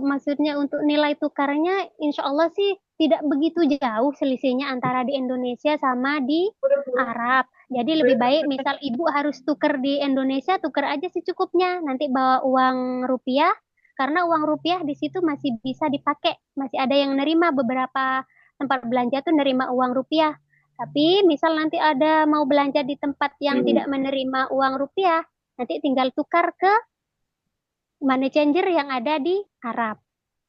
maksudnya untuk nilai tukarnya, insya Allah sih tidak begitu jauh selisihnya antara di Indonesia sama di Arab. Jadi lebih baik misal ibu harus tuker di Indonesia, tuker aja secukupnya. Nanti bawa uang rupiah, karena uang rupiah di situ masih bisa dipakai. Masih ada yang nerima beberapa tempat belanja tuh nerima uang rupiah. Tapi misal nanti ada mau belanja di tempat yang tidak menerima uang rupiah, nanti tinggal tukar ke money changer yang ada di Arab.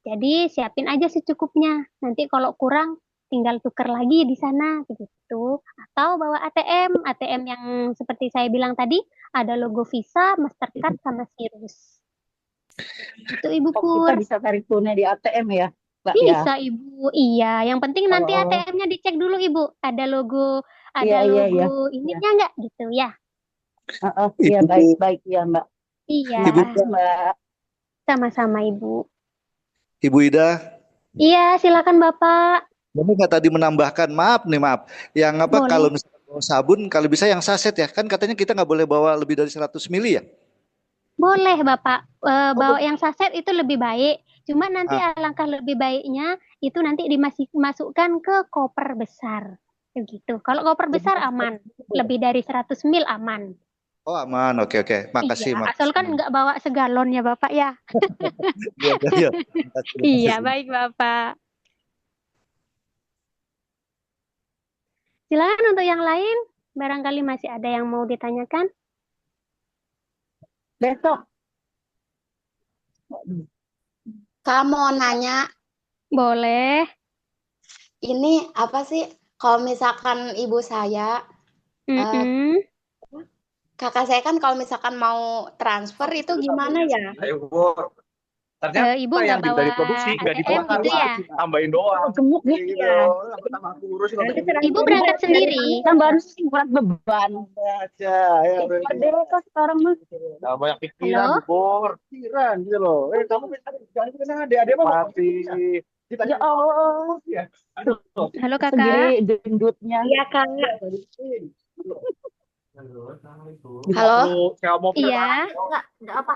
Jadi siapin aja secukupnya. Nanti kalau kurang tinggal tukar lagi di sana begitu. Atau bawa ATM yang seperti saya bilang tadi ada logo Visa, Mastercard sama Sirus. Itu Ibu Kita Pur. bisa tarik tunai di ATM ya, Mbak ya. Bisa Ibu. Iya, yang penting nanti ATM-nya dicek dulu Ibu. Ada logo ininya nggak gitu ya. Iya, baik-baik ya Mbak. Iya. Ibu, Mbak. Sama-sama Ibu. Ibu Ida. Iya, silakan Bapak. Boleh nggak tadi menambahkan, maaf, yang apa Boleh. kalau misalnya bawa sabun, kalau bisa yang saset ya, kan katanya kita nggak boleh bawa lebih dari 100 mili ya? Boleh Bapak, bawa yang saset itu lebih baik. Cuma nanti alangkah lebih baiknya itu nanti dimasukkan ke koper besar. Begitu. Kalau koper besar aman, lebih dari 100 mil aman. Oh aman, oke. Makasih. Iya, asal kan nggak bawa segalon ya Bapak ya. Iya. Iya, baik Bapak. Silakan untuk yang lain, barangkali masih ada yang mau ditanyakan. Besok. Kak mau nanya, Boleh. ini apa sih kalau misalkan ibu saya, kakak saya kan kalau misalkan mau transfer itu gimana ya? Ternyata Ibu yang nggak bawa dari produksi nggak ATM dibawa, gitu ya? tambahin doang. Gemuk nih Gitu. ya. Sama aku urusin Nanti Ibu berangkat sendiri. tambahan berat beban. aja. Ya, Merdeka sekarang Mas. Jangan banyak pikiran, Halo? Bur. Pikiran gitu loh. Kamu jangan pikiran adik-adik mah mati. Ya Allah. Ya. Halo Kakak. Sendiri gendutnya. Iya Kak. Halo. Iya. Enggak apa.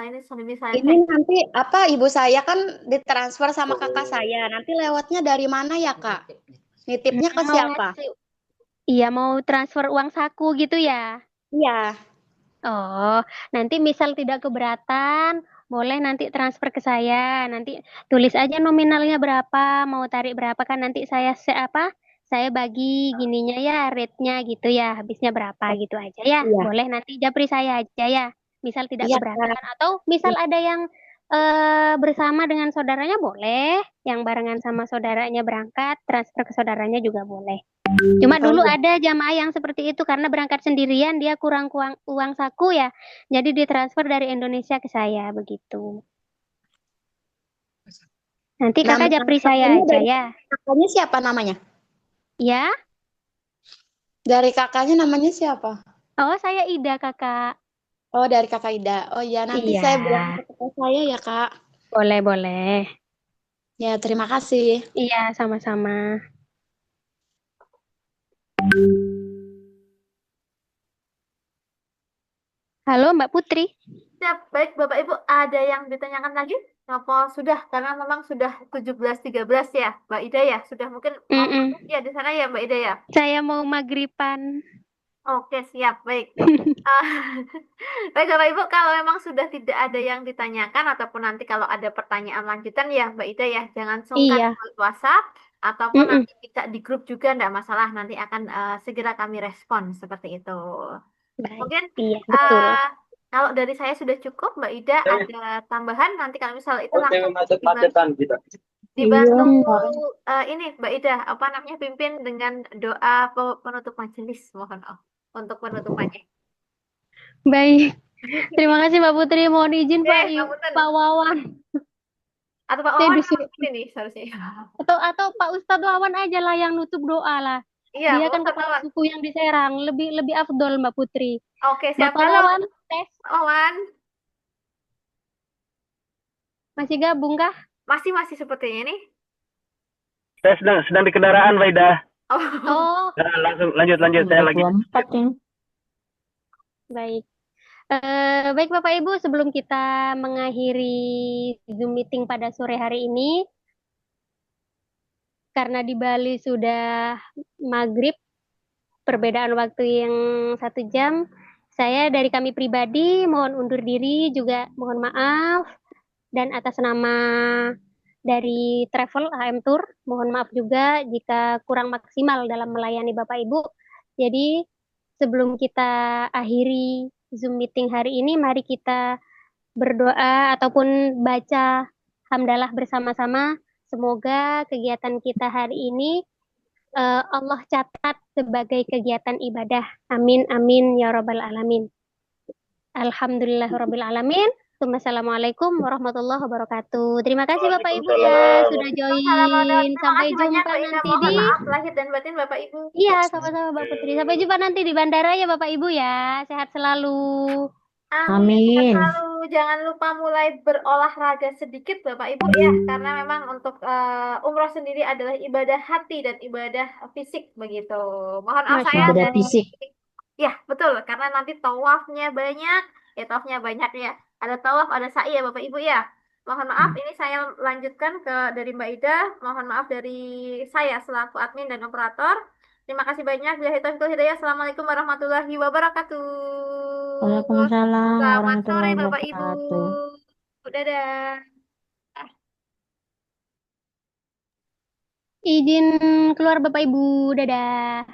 Ini sudah bisa Ini nanti apa ibu saya kan ditransfer sama kakak saya. Nanti lewatnya dari mana ya Kak? Nitipnya ke siapa? Iya, mau transfer uang saku gitu ya? Iya. Oh, nanti misal tidak keberatan, boleh nanti transfer ke saya. Nanti tulis aja nominalnya berapa, mau tarik berapa kan nanti saya saya bagi gininya ya, rate-nya gitu ya, habisnya berapa gitu aja ya. Iya. Boleh nanti japri saya aja ya. Misal tidak Iya, keberatan atau misal ada yang bersama dengan saudaranya boleh, yang barengan sama saudaranya berangkat, transfer ke saudaranya juga boleh. Cuma Oh dulu iya. ada jamaah yang seperti itu karena berangkat sendirian dia kurang uang saku ya, jadi ditransfer dari Indonesia ke saya begitu. Nanti kakak Nama japri saya kakaknya aja dari ya. kakaknya siapa namanya? Ya, Dari kakaknya namanya siapa? oh saya Ida kakak. Oh, dari Kakak Ida. Oh iya, nanti Iya, saya bilang ke kakak saya ya, Kak. boleh boleh. Ya, terima kasih. Iya, sama-sama. Halo Mbak Putri. Siap, baik Bapak Ibu, ada yang ditanyakan lagi? Apa sudah? Karena memang sudah 17.13 ya, Mbak Ida ya. Sudah mungkin mau Mm-mm. ya di sana ya, Mbak Ida ya. Saya mau maghriban. Oke, siap, baik. Ah, baik Bapak Ibu, kalau memang sudah tidak ada yang ditanyakan ataupun nanti kalau ada pertanyaan lanjutan ya Mbak Ida ya, jangan sungkan Iya. buat WhatsApp ataupun Mm-mm. nanti kita di grup juga enggak masalah, nanti akan segera kami respon seperti itu. Baik. Mungkin Iya, betul. kalau dari saya sudah cukup, Mbak Ida, ada tambahan nanti kalau misal itu Oh, langsung macet-macetan kita. dibantu Iya. ini Mbak Ida, apa namanya, pimpin dengan doa penutup majelis, mohon maaf untuk penutupannya. Baik. Terima kasih Mbak Putri. Mohon izin Pak Ngapunten. Pak Wawan. Atau Pak Saya Wawan disuruh ini nih seharusnya. atau Pak Ustadz Wawan aja lah yang nutup doa lah. Iya, Dia Pak kan Ustadz kepala Wawan. suku yang di Serang, lebih afdol Mbak Putri. Oke, siap. Bapak Halo, Wawan, tes Pak Wawan. masih gabung kah? Masih sepertinya ini. Saya sedang di kendaraan, Waida. Oh, Nah, langsung lanjut saya lagi. 24 ini. baik. Baik Bapak Ibu, sebelum kita mengakhiri Zoom meeting pada sore hari ini, karena di Bali sudah maghrib, perbedaan waktu yang 1 jam, saya dari kami pribadi mohon undur diri, juga mohon maaf, dan atas nama dari Travel AM Tour, mohon maaf juga jika kurang maksimal dalam melayani Bapak Ibu. Jadi sebelum kita akhiri Zoom meeting hari ini, mari kita berdoa ataupun baca hamdalah bersama-sama. Semoga kegiatan kita hari ini Allah catat sebagai kegiatan ibadah. Amin, amin, ya Rabbal Alamin. Alhamdulillahirabbil alamin. Assalamualaikum warahmatullahi wabarakatuh. Terima kasih Bapak Ibu ya sudah join. Terima Sampai kasih banyak, jumpa Mbak Ida. nanti Mohon di maaf lahir dan batin Bapak Ibu. Iya, sama-sama Mbak Putri. Sampai jumpa nanti di bandara ya Bapak Ibu ya. Sehat selalu. Amin. Lalu jangan lupa mulai berolahraga sedikit Bapak Ibu ya, karena memang untuk umroh sendiri adalah ibadah hati dan ibadah fisik begitu. Mohon maaf Masya saya Allah. dari ya betul, karena nanti tawafnya banyak, tawafnya banyak ya. Ada tawaf, ada sa'i ya Bapak Ibu ya. Mohon maaf, ini saya lanjutkan ke dari Mbak Ida. Mohon maaf dari saya selaku admin dan operator. Terima kasih banyak. Billahi taufiq wal hidayah. Assalamualaikum warahmatullahi wabarakatuh. Waalaikumsalam Selamat sore warahmatullahi Bapak Ibu. wabarakatuh. Dadah. Izin keluar Bapak Ibu. Dadah.